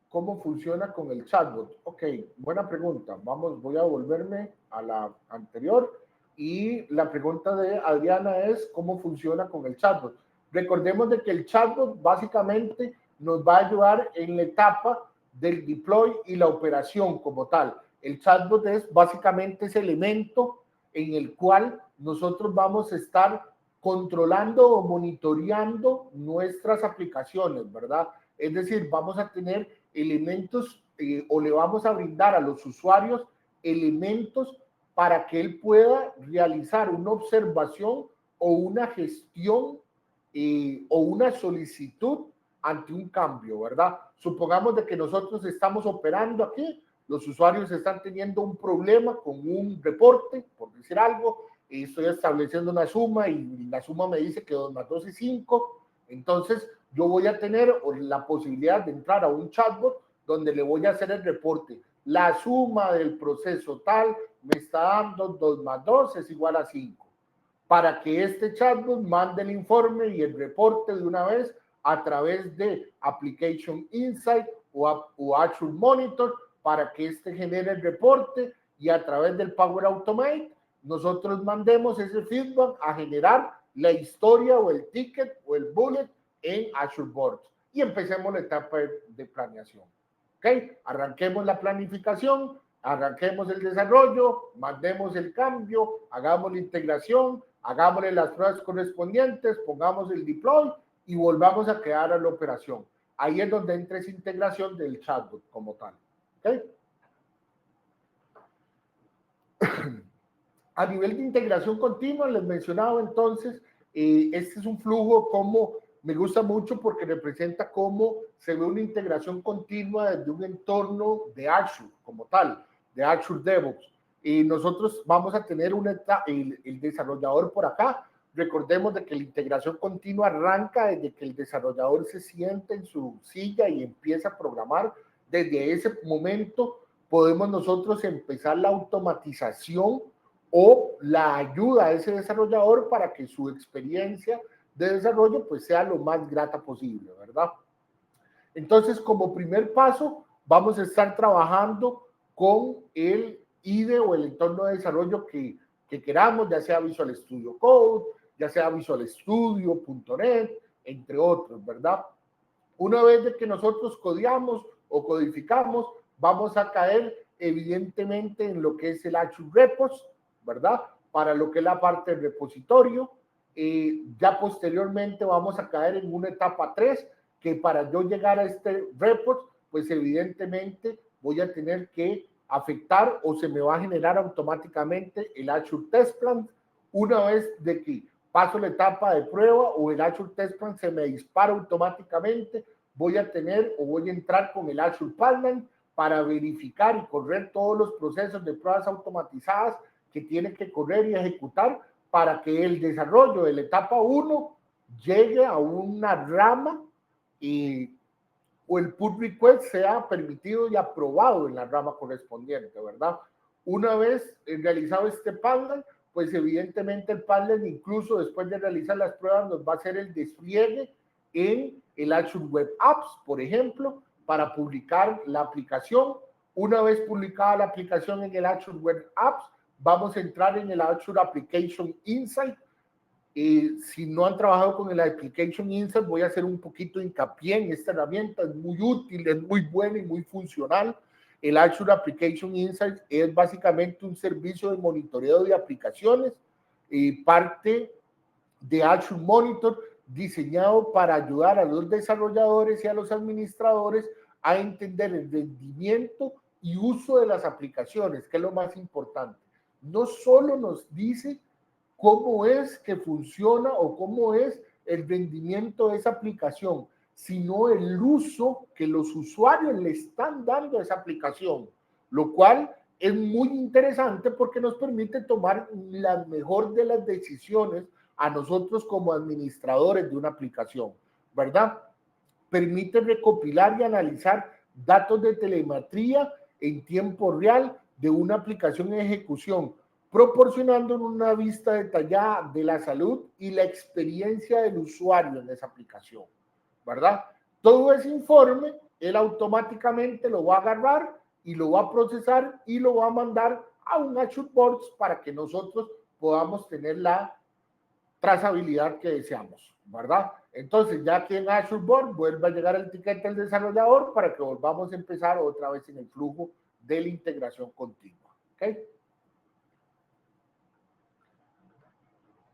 cómo funciona con el chatbot. Ok, buena pregunta. Voy a volverme a la anterior. Y la pregunta de Adriana es cómo funciona con el chatbot. Recordemos de que el chatbot básicamente nos va a ayudar en la etapa del deploy y la operación como tal. El chatbot es básicamente ese elemento en el cual nosotros vamos a estar controlando o monitoreando nuestras aplicaciones, ¿verdad? Es decir, vamos a tener elementos o le vamos a brindar a los usuarios elementos para que él pueda realizar una observación o una gestión o una solicitud ante un cambio, ¿verdad? Supongamos de que nosotros estamos operando aquí, los usuarios están teniendo un problema con un reporte, por decir algo, estoy estableciendo una suma y la suma me dice que 2 más 2 es 5, entonces yo voy a tener la posibilidad de entrar a un chatbot donde le voy a hacer el reporte. La suma del proceso tal me está dando 2 más 2 es igual a 5. Para que este chatbot mande el informe y el reporte de una vez a través de Application Insight o Azure Monitor para que este genere el reporte y a través del Power Automate nosotros mandemos ese feedback a generar la historia o el ticket o el bullet en Azure Board y empecemos la etapa de planeación. ¿Ok? Arranquemos la planificación, arranquemos el desarrollo, mandemos el cambio, hagamos la integración, hagámosle las pruebas correspondientes, pongamos el deploy y volvamos a crear a la operación. Ahí es donde entra esa integración del chatbot como tal. ¿Ok? A nivel de integración continua, les mencionaba entonces, este es un flujo como me gusta mucho porque representa cómo se ve una integración continua desde un entorno de Azure como tal, de Azure DevOps. Y nosotros vamos a tener el desarrollador por acá. Recordemos de que la integración continua arranca desde que el desarrollador se sienta en su silla y empieza a programar. Desde ese momento podemos nosotros empezar la automatización o la ayuda a ese desarrollador para que su experiencia de desarrollo pues sea lo más grata posible, ¿verdad? Entonces, como primer paso, vamos a estar trabajando con el IDE o el entorno de desarrollo que queramos, ya sea Visual Studio Code, ya sea Visual Studio.net, entre otros, ¿verdad? Una vez de que nosotros codeamos o codificamos, vamos a caer evidentemente en lo que es el Azure Repos, ¿verdad? Para lo que es la parte del repositorio. Ya posteriormente vamos a caer en una etapa 3, que para yo llegar a este report, pues evidentemente voy a tener que afectar o se me va a generar automáticamente el Azure Test Plan. Una vez de que paso la etapa de prueba o el Azure Test Plan se me dispara automáticamente, voy a tener o voy a entrar con el Azure Pipeline para verificar y correr todos los procesos de pruebas automatizadas que tiene que correr y ejecutar para que el desarrollo de la etapa 1 llegue a una rama o el pull request sea permitido y aprobado en la rama correspondiente, ¿verdad? Una vez realizado este pipeline, pues evidentemente el pipeline, incluso después de realizar las pruebas, nos va a hacer el despliegue en el Azure Web Apps, por ejemplo, para publicar la aplicación. Una vez publicada la aplicación en el Azure Web Apps, vamos a entrar en el Azure Application Insight. Si no han trabajado con el Application Insight, voy a hacer un poquito de hincapié en esta herramienta. Es muy útil, es muy buena y muy funcional. El Azure Application Insight es básicamente un servicio de monitoreo de aplicaciones, parte de Azure Monitor, diseñado para ayudar a los desarrolladores y a los administradores a entender el rendimiento y uso de las aplicaciones, que es lo más importante. No solo nos dice cómo es que funciona o cómo es el rendimiento de esa aplicación, sino el uso que los usuarios le están dando a esa aplicación, lo cual es muy interesante porque nos permite tomar la mejor de las decisiones a nosotros como administradores de una aplicación, ¿verdad? Permite recopilar y analizar datos de telemetría en tiempo real de una aplicación en ejecución, proporcionando una vista detallada de la salud y la experiencia del usuario en esa aplicación, ¿verdad? Todo ese informe, él automáticamente lo va a agarrar y lo va a procesar y lo va a mandar a un Azure Boards para que nosotros podamos tener la trazabilidad que deseamos, ¿verdad? Entonces, ya que en Azure Board vuelve a llegar el ticket del desarrollador para que volvamos a empezar otra vez en el flujo de la integración continua, ¿ok?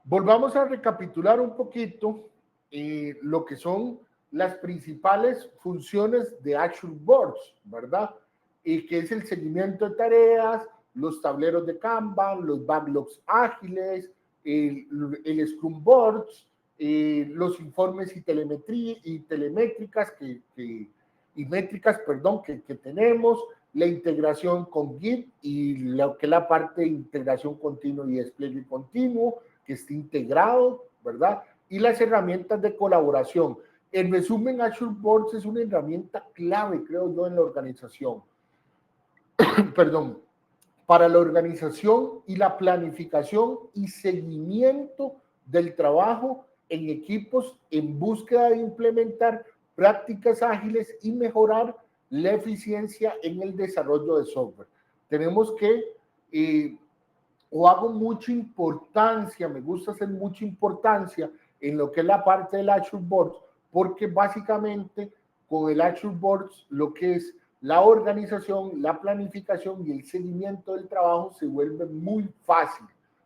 Volvamos a recapitular un poquito lo que son las principales funciones de Azure Boards, ¿verdad? Y que es el seguimiento de tareas, los tableros de Kanban, los backlogs ágiles, el Scrum Boards, los informes y telemetría y telemétricas y métricas, perdón, que tenemos, la integración con Git y lo que es la parte de integración continua y despliegue continuo, que esté integrado, ¿verdad? Y las herramientas de colaboración. En resumen, Azure Boards es una herramienta clave, creo yo, en la organización. Perdón, para la organización y la planificación y seguimiento del trabajo en equipos en búsqueda de implementar prácticas ágiles y mejorar la eficiencia en el desarrollo de software. Tenemos que o hago mucha importancia, me gusta hacer mucha importancia en lo que es la parte del Azure Boards, porque básicamente con el Azure Boards lo que es la organización, la planificación y el seguimiento del trabajo se vuelve muy fácil,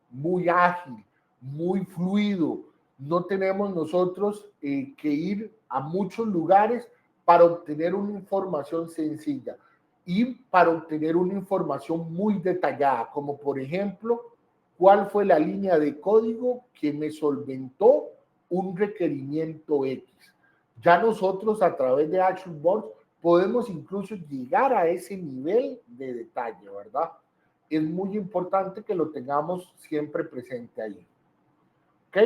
muy ágil, muy fluido. No tenemos nosotros que ir a muchos lugares para obtener una información sencilla y para obtener una información muy detallada, como por ejemplo, cuál fue la línea de código que me solventó un requerimiento X. Ya nosotros a través de Azure Boards podemos incluso llegar a ese nivel de detalle, ¿verdad? Es muy importante que lo tengamos siempre presente ahí. ¿Ok?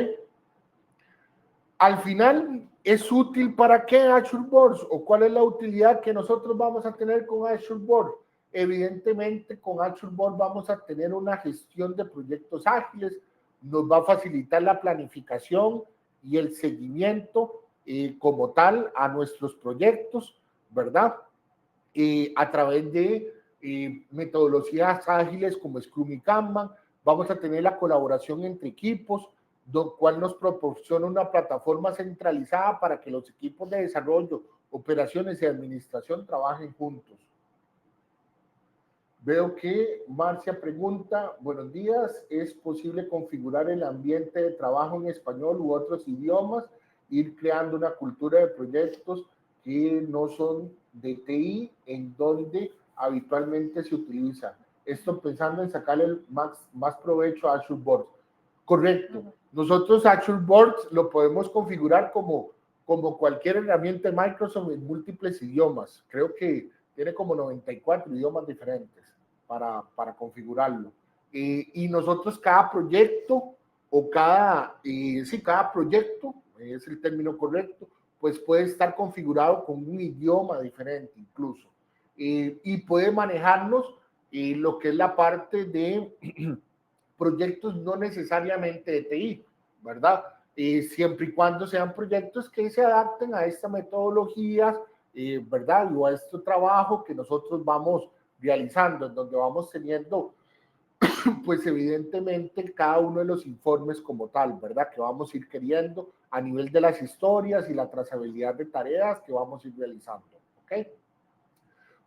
Al final, ¿es útil para qué Azure Boards? ¿O cuál es la utilidad que nosotros vamos a tener con Azure Boards? Evidentemente, con Azure Boards vamos a tener una gestión de proyectos ágiles, nos va a facilitar la planificación y el seguimiento como tal a nuestros proyectos, ¿verdad? A través de metodologías ágiles como Scrum y Kanban, vamos a tener la colaboración entre equipos, lo cual nos proporciona una plataforma centralizada para que los equipos de desarrollo, operaciones y administración trabajen juntos. Veo que Marcia pregunta, buenos días, ¿es posible configurar el ambiente de trabajo en español u otros idiomas, ir creando una cultura de proyectos que no son de TI en donde habitualmente se utiliza? Esto pensando en sacarle el más provecho a Azure Boards. Correcto. Nosotros Azure Boards lo podemos configurar como cualquier herramienta de Microsoft en múltiples idiomas. Creo que tiene como 94 idiomas diferentes para configurarlo. Y nosotros cada proyecto o cada proyecto, es el término correcto, pues puede estar configurado con un idioma diferente incluso. Y puede manejarnos lo que es la parte de proyectos no necesariamente de TI, ¿verdad? Siempre y cuando sean proyectos que se adapten a esta metodología, ¿verdad? O a este trabajo que nosotros vamos realizando, en donde vamos teniendo, pues evidentemente, cada uno de los informes como tal, ¿verdad? Que vamos a ir queriendo a nivel de las historias y la trazabilidad de tareas que vamos a ir realizando, ¿ok?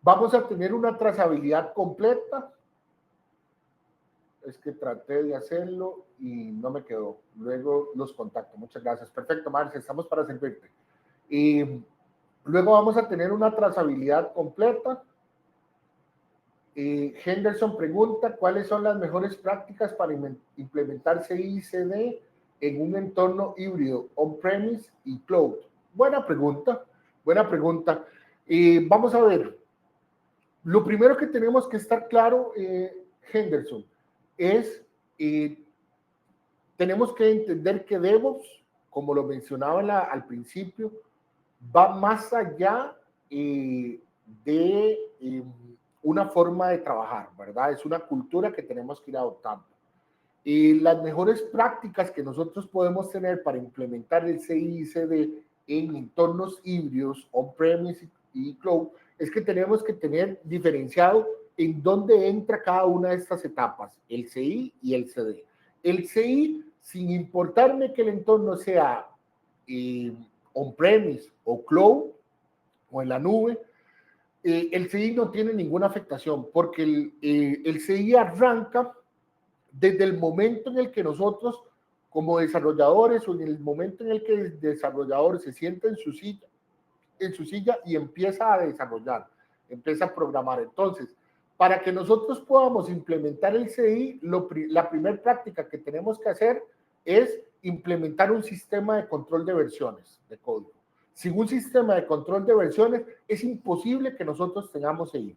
Vamos a tener una trazabilidad completa. Es que traté de hacerlo y no me quedó. Luego los contacto. Muchas gracias. Perfecto, Marcia, estamos para servirte. Luego vamos a tener una trazabilidad completa. Henderson pregunta, ¿cuáles son las mejores prácticas para implementar CI y CD en un entorno híbrido, on-premise y cloud? Buena pregunta, buena pregunta. Vamos a ver. Lo primero que tenemos que estar claro, Henderson, es tenemos que entender que DevOps, como lo mencionaba al principio, va más allá de una forma de trabajar, ¿verdad? Es una cultura que tenemos que ir adoptando. Las mejores prácticas que nosotros podemos tener para implementar el CI y CD en entornos híbridos, on-premise y cloud, es que tenemos que tener diferenciado en dónde entra cada una de estas etapas, el CI y el CD. El CI, sin importarme que el entorno sea on-premise o cloud o en la nube, el CI no tiene ninguna afectación porque el CI arranca desde el momento en el que nosotros como desarrolladores o en el momento en el que el desarrollador se sienta en su silla y empieza a desarrollar, empieza a programar. Entonces, para que nosotros podamos implementar el CI, la primera práctica que tenemos que hacer es implementar un sistema de control de versiones de código. Sin un sistema de control de versiones, es imposible que nosotros tengamos CI.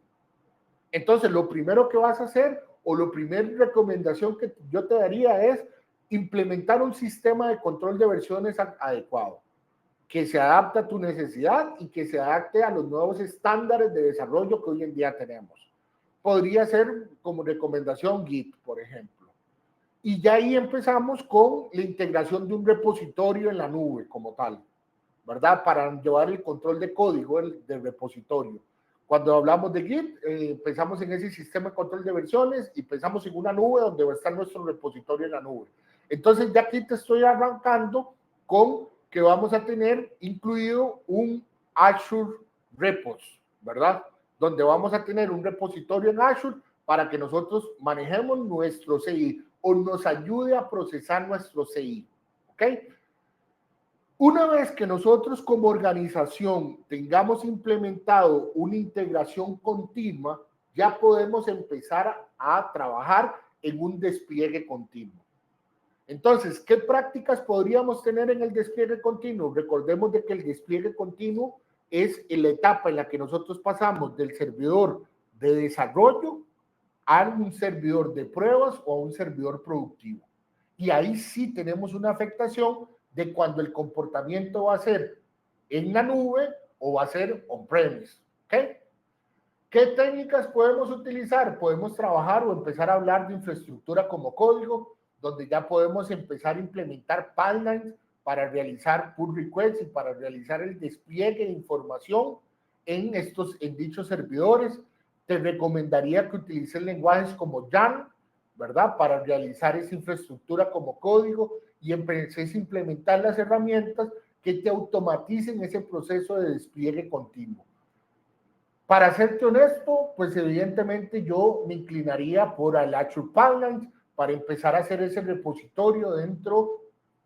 Entonces, lo primero que vas a hacer, o la primera recomendación que yo te daría es implementar un sistema de control de versiones adecuado, que se adapte a tu necesidad y que se adapte a los nuevos estándares de desarrollo que hoy en día tenemos. Podría ser como recomendación Git, por ejemplo. Y ya ahí empezamos con la integración de un repositorio en la nube como tal, ¿verdad? Para llevar el control de código del repositorio. Cuando hablamos de Git, pensamos en ese sistema de control de versiones y pensamos en una nube donde va a estar nuestro repositorio en la nube. Entonces, ya aquí te estoy arrancando con que vamos a tener incluido un Azure Repos, ¿verdad? Donde vamos a tener un repositorio en Azure para que nosotros manejemos nuestro CI o nos ayude a procesar nuestro CI, ¿ok? Una vez que nosotros como organización tengamos implementado una integración continua, ya podemos empezar a trabajar en un despliegue continuo. Entonces, ¿qué prácticas podríamos tener en el despliegue continuo? Recordemos de que el despliegue continuo es la etapa en la que nosotros pasamos del servidor de desarrollo a un servidor de pruebas o a un servidor productivo. Y ahí sí tenemos una afectación de cuando el comportamiento va a ser en la nube o va a ser on-premise. ¿Okay? ¿Qué técnicas podemos utilizar? Podemos trabajar o empezar a hablar de infraestructura como código, donde ya podemos empezar a implementar pipelines para realizar pull requests y para realizar el despliegue de información en dichos servidores. Te recomendaría que utilices lenguajes como Yarn, ¿verdad? Para realizar esa infraestructura como código y empieces a implementar las herramientas que te automaticen ese proceso de despliegue continuo. Para serte honesto, pues evidentemente yo me inclinaría por el Azure Pipelines para empezar a hacer ese repositorio dentro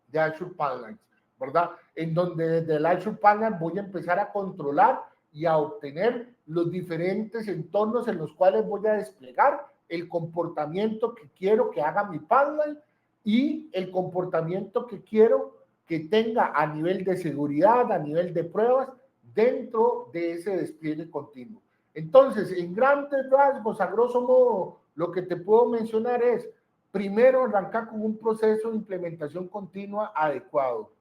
de Azure Pipelines, ¿verdad? En donde desde el Azure Pipelines voy a empezar a controlar y a obtener los diferentes entornos en los cuales voy a desplegar el comportamiento que quiero que haga mi pipeline y el comportamiento que quiero que tenga a nivel de seguridad, a nivel de pruebas, dentro de ese despliegue continuo. Entonces, en grandes rasgos, a grosso modo, lo que te puedo mencionar es, primero, arrancar con un proceso de implementación continua adecuado.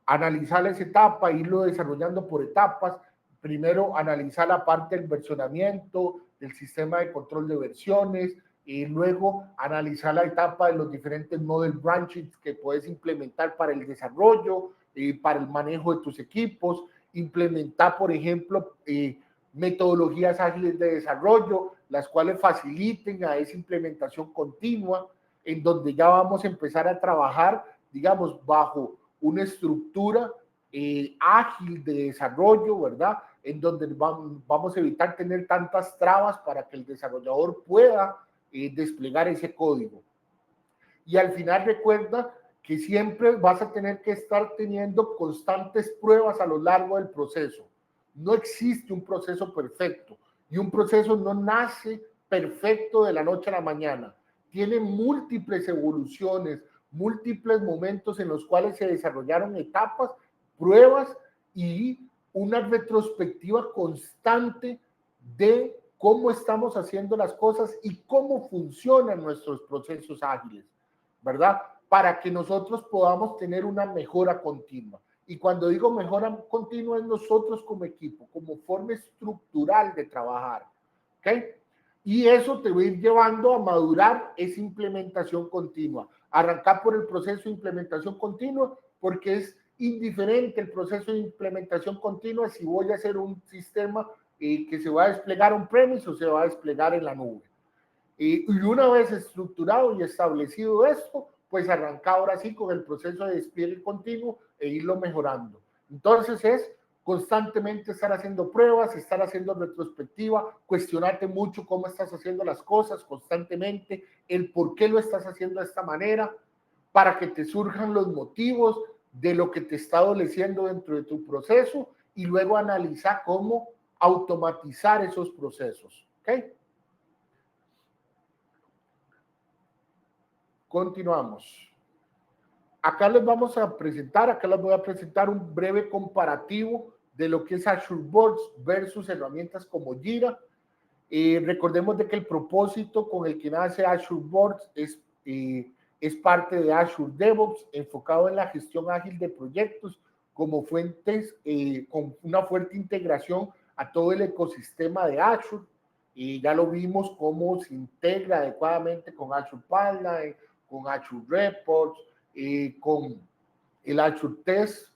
Analizar esa etapa, irlo desarrollando por etapas. Primero, analizar la parte del versionamiento, del sistema de control de versiones, y luego analizar la etapa de los diferentes model branches que puedes implementar para el desarrollo, para el manejo de tus equipos, implementar, por ejemplo, metodologías ágiles de desarrollo, las cuales faciliten a esa implementación continua, en donde ya vamos a empezar a trabajar, digamos, bajo una estructura ágil de desarrollo, ¿verdad? En donde vamos a evitar tener tantas trabas para que el desarrollador pueda desplegar ese código. Y al final recuerda que siempre vas a tener que estar teniendo constantes pruebas a lo largo del proceso. No existe un proceso perfecto y un proceso no nace perfecto de la noche a la mañana. Tiene múltiples evoluciones, múltiples momentos en los cuales se desarrollaron etapas, pruebas y una retrospectiva constante de cómo estamos haciendo las cosas y cómo funcionan nuestros procesos ágiles, ¿verdad? Para que nosotros podamos tener una mejora continua. Y cuando digo mejora continua es nosotros como equipo, como forma estructural de trabajar, ¿ok? Y eso te va a ir llevando a madurar esa implementación continua. Arrancar por el proceso de implementación continua, porque es indiferente el proceso de implementación continua si voy a hacer un sistema que se va a desplegar on-premise o se va a desplegar en la nube. Y una vez estructurado y establecido esto, pues arrancar ahora sí con el proceso de despliegue continuo e irlo mejorando. Entonces es constantemente estar haciendo pruebas, estar haciendo retrospectiva, cuestionarte mucho cómo estás haciendo las cosas constantemente, el por qué lo estás haciendo de esta manera, para que te surjan los motivos de lo que te está adoleciendo dentro de tu proceso y luego analizar cómo automatizar esos procesos. ¿Ok? Continuamos. Acá les vamos a presentar, acá les voy a presentar un breve comparativo de lo que es Azure Boards versus herramientas como Jira. Recordemos de que el propósito con el que nace Azure Boards es parte de Azure DevOps, enfocado en la gestión ágil de proyectos como fuentes, con una fuerte integración a todo el ecosistema de Azure. Y ya lo vimos cómo se integra adecuadamente con Azure Pipeline, con Azure Reports, con el Azure Test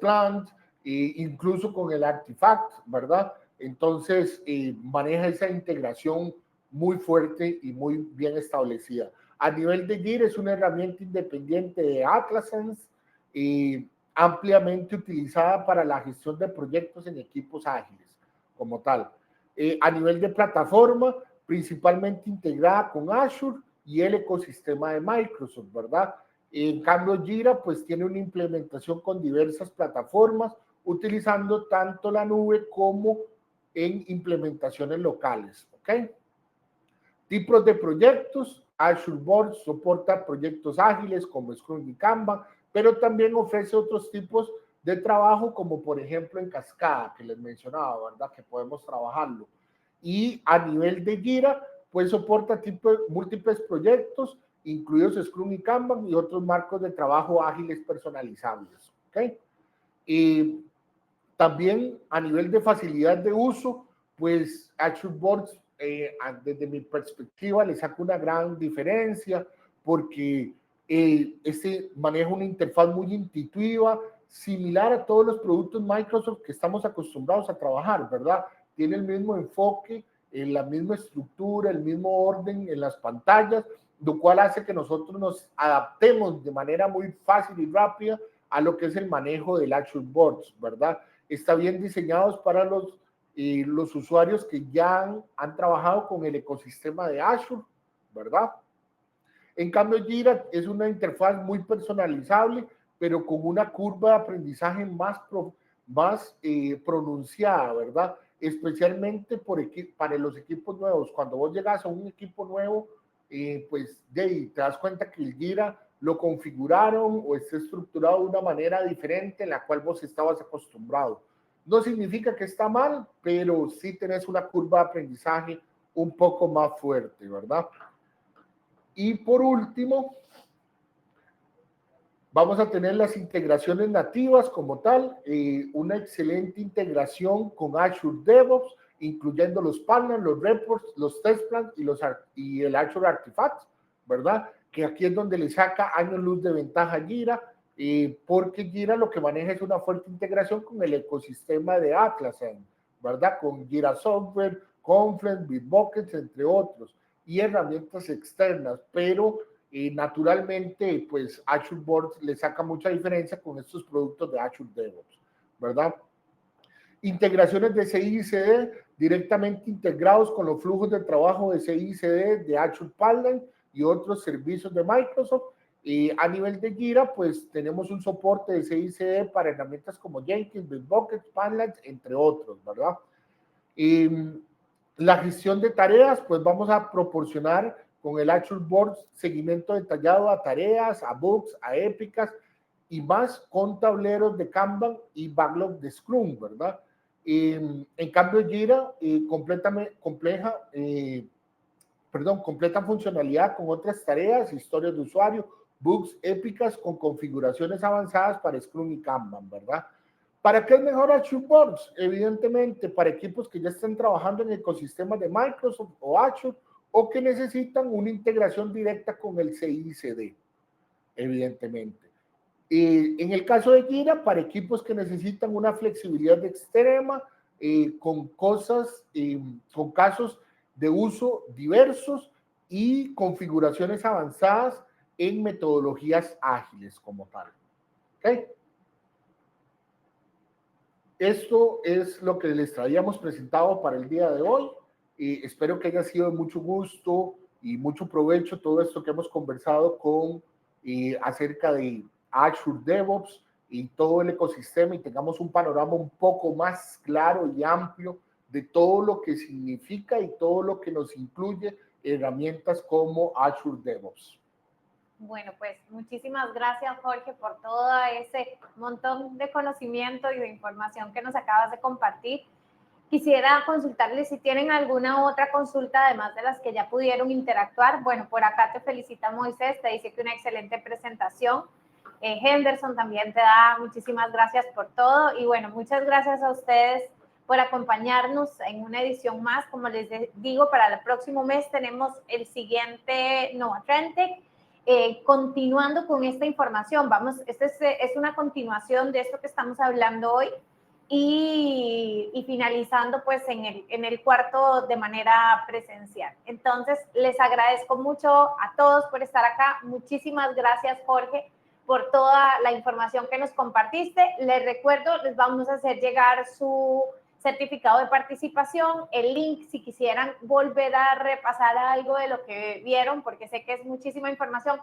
Plant, incluso con el Artifact, ¿verdad? Entonces, maneja esa integración muy fuerte y muy bien establecida. A nivel de Jira es una herramienta independiente de Atlassian, ampliamente utilizada para la gestión de proyectos en equipos ágiles, como tal. A nivel de plataforma, principalmente integrada con Azure y el ecosistema de Microsoft, ¿verdad? En cambio, Jira pues tiene una implementación con diversas plataformas, utilizando tanto la nube como en implementaciones locales, ¿ok? Tipos de proyectos. Azure Boards soporta proyectos ágiles como Scrum y Kanban, pero también ofrece otros tipos de trabajo, como por ejemplo en cascada, que les mencionaba, ¿verdad? Que podemos trabajarlo. Y a nivel de Jira, pues soporta múltiples proyectos, incluidos Scrum y Kanban y otros marcos de trabajo ágiles personalizables, ¿ok? Y también a nivel de facilidad de uso, pues Azure Boards, desde mi perspectiva, le saca una gran diferencia porque maneja una interfaz muy intuitiva, similar a todos los productos Microsoft que estamos acostumbrados a trabajar, ¿verdad? Tiene el mismo enfoque, la misma estructura, el mismo orden en las pantallas, lo cual hace que nosotros nos adaptemos de manera muy fácil y rápida a lo que es el manejo del Azure Boards, ¿verdad? Está bien diseñados para los usuarios que ya han trabajado con el ecosistema de Azure, ¿verdad? En cambio, Jira es una interfaz muy personalizable, pero con una curva de aprendizaje más pronunciada, ¿verdad? Especialmente para los equipos nuevos. Cuando vos llegas a un equipo nuevo, pues te das cuenta que el Jira lo configuraron o está estructurado de una manera diferente en la cual vos estabas acostumbrado. No significa que está mal, pero sí tenés una curva de aprendizaje un poco más fuerte, ¿verdad? Y por último, vamos a tener las integraciones nativas como tal, una excelente integración con Azure DevOps, incluyendo los partners, los reports, los test plans y el Azure Artifact, ¿verdad? Que aquí es donde le saca años luz de ventaja a Jira, porque Jira lo que maneja es una fuerte integración con el ecosistema de Atlassian, ¿verdad? Con Jira Software, Confluence, Bitbucket, entre otros, y herramientas externas, pero naturalmente, pues Azure Boards le saca mucha diferencia con estos productos de Azure DevOps, ¿verdad? Integraciones de CI y CD directamente integrados con los flujos de trabajo de CI y CD de Azure Pipeline y otros servicios de Microsoft, Y a nivel de Jira, pues tenemos un soporte de CI/CD para herramientas como Jenkins, Bitbucket, Panlabs, entre otros, ¿verdad? Y la gestión de tareas, pues vamos a proporcionar con el Actual Board seguimiento detallado a tareas, a bugs, a épicas y más con tableros de Kanban y backlog de Scrum, ¿verdad? En cambio, Jira completa funcionalidad con otras tareas, historias de usuario, bugs épicas con configuraciones avanzadas para Scrum y Kanban, ¿verdad? ¿Para qué es mejor Azure Boards? Evidentemente, para equipos que ya están trabajando en ecosistemas de Microsoft o Azure o que necesitan una integración directa con el CI/CD, evidentemente. En el caso de Jira, para equipos que necesitan una flexibilidad extrema, con casos de uso diversos y configuraciones avanzadas en metodologías ágiles como tal. ¿Okay? Esto es lo que les traíamos presentado para el día de hoy. Espero que haya sido de mucho gusto y mucho provecho todo esto que hemos conversado acerca de Azure DevOps y todo el ecosistema y tengamos un panorama un poco más claro y amplio de todo lo que significa y todo lo que nos incluye herramientas como Azure DevOps. Bueno, pues muchísimas gracias, Jorge, por todo ese montón de conocimiento y de información que nos acabas de compartir. Quisiera consultarles si tienen alguna otra consulta, además de las que ya pudieron interactuar. Bueno, por acá te felicita Moisés, te dice que una excelente presentación. Henderson también te da muchísimas gracias por todo. Y bueno, muchas gracias a ustedes por acompañarnos en una edición más. Como les digo, para el próximo mes tenemos el siguiente Nova Trendtech. Continuando con esta información, esta es una continuación de esto que estamos hablando hoy y finalizando pues en el cuarto de manera presencial. Entonces, les agradezco mucho a todos por estar acá. Muchísimas gracias, Jorge, por toda la información que nos compartiste. Les recuerdo, les vamos a hacer llegar su certificado de participación, el link si quisieran volver a repasar algo de lo que vieron, porque sé que es muchísima información.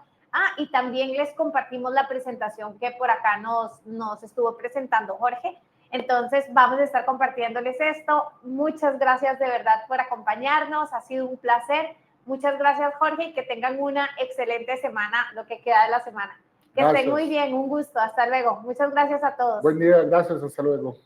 Y también les compartimos la presentación que por acá nos estuvo presentando Jorge. Entonces vamos a estar compartiéndoles esto. Muchas gracias de verdad por acompañarnos, ha sido un placer. Muchas gracias, Jorge, y que tengan una excelente semana, lo que queda de la semana. Que estén muy bien, un gusto, hasta luego. Muchas gracias a todos. Buen día, gracias, hasta luego.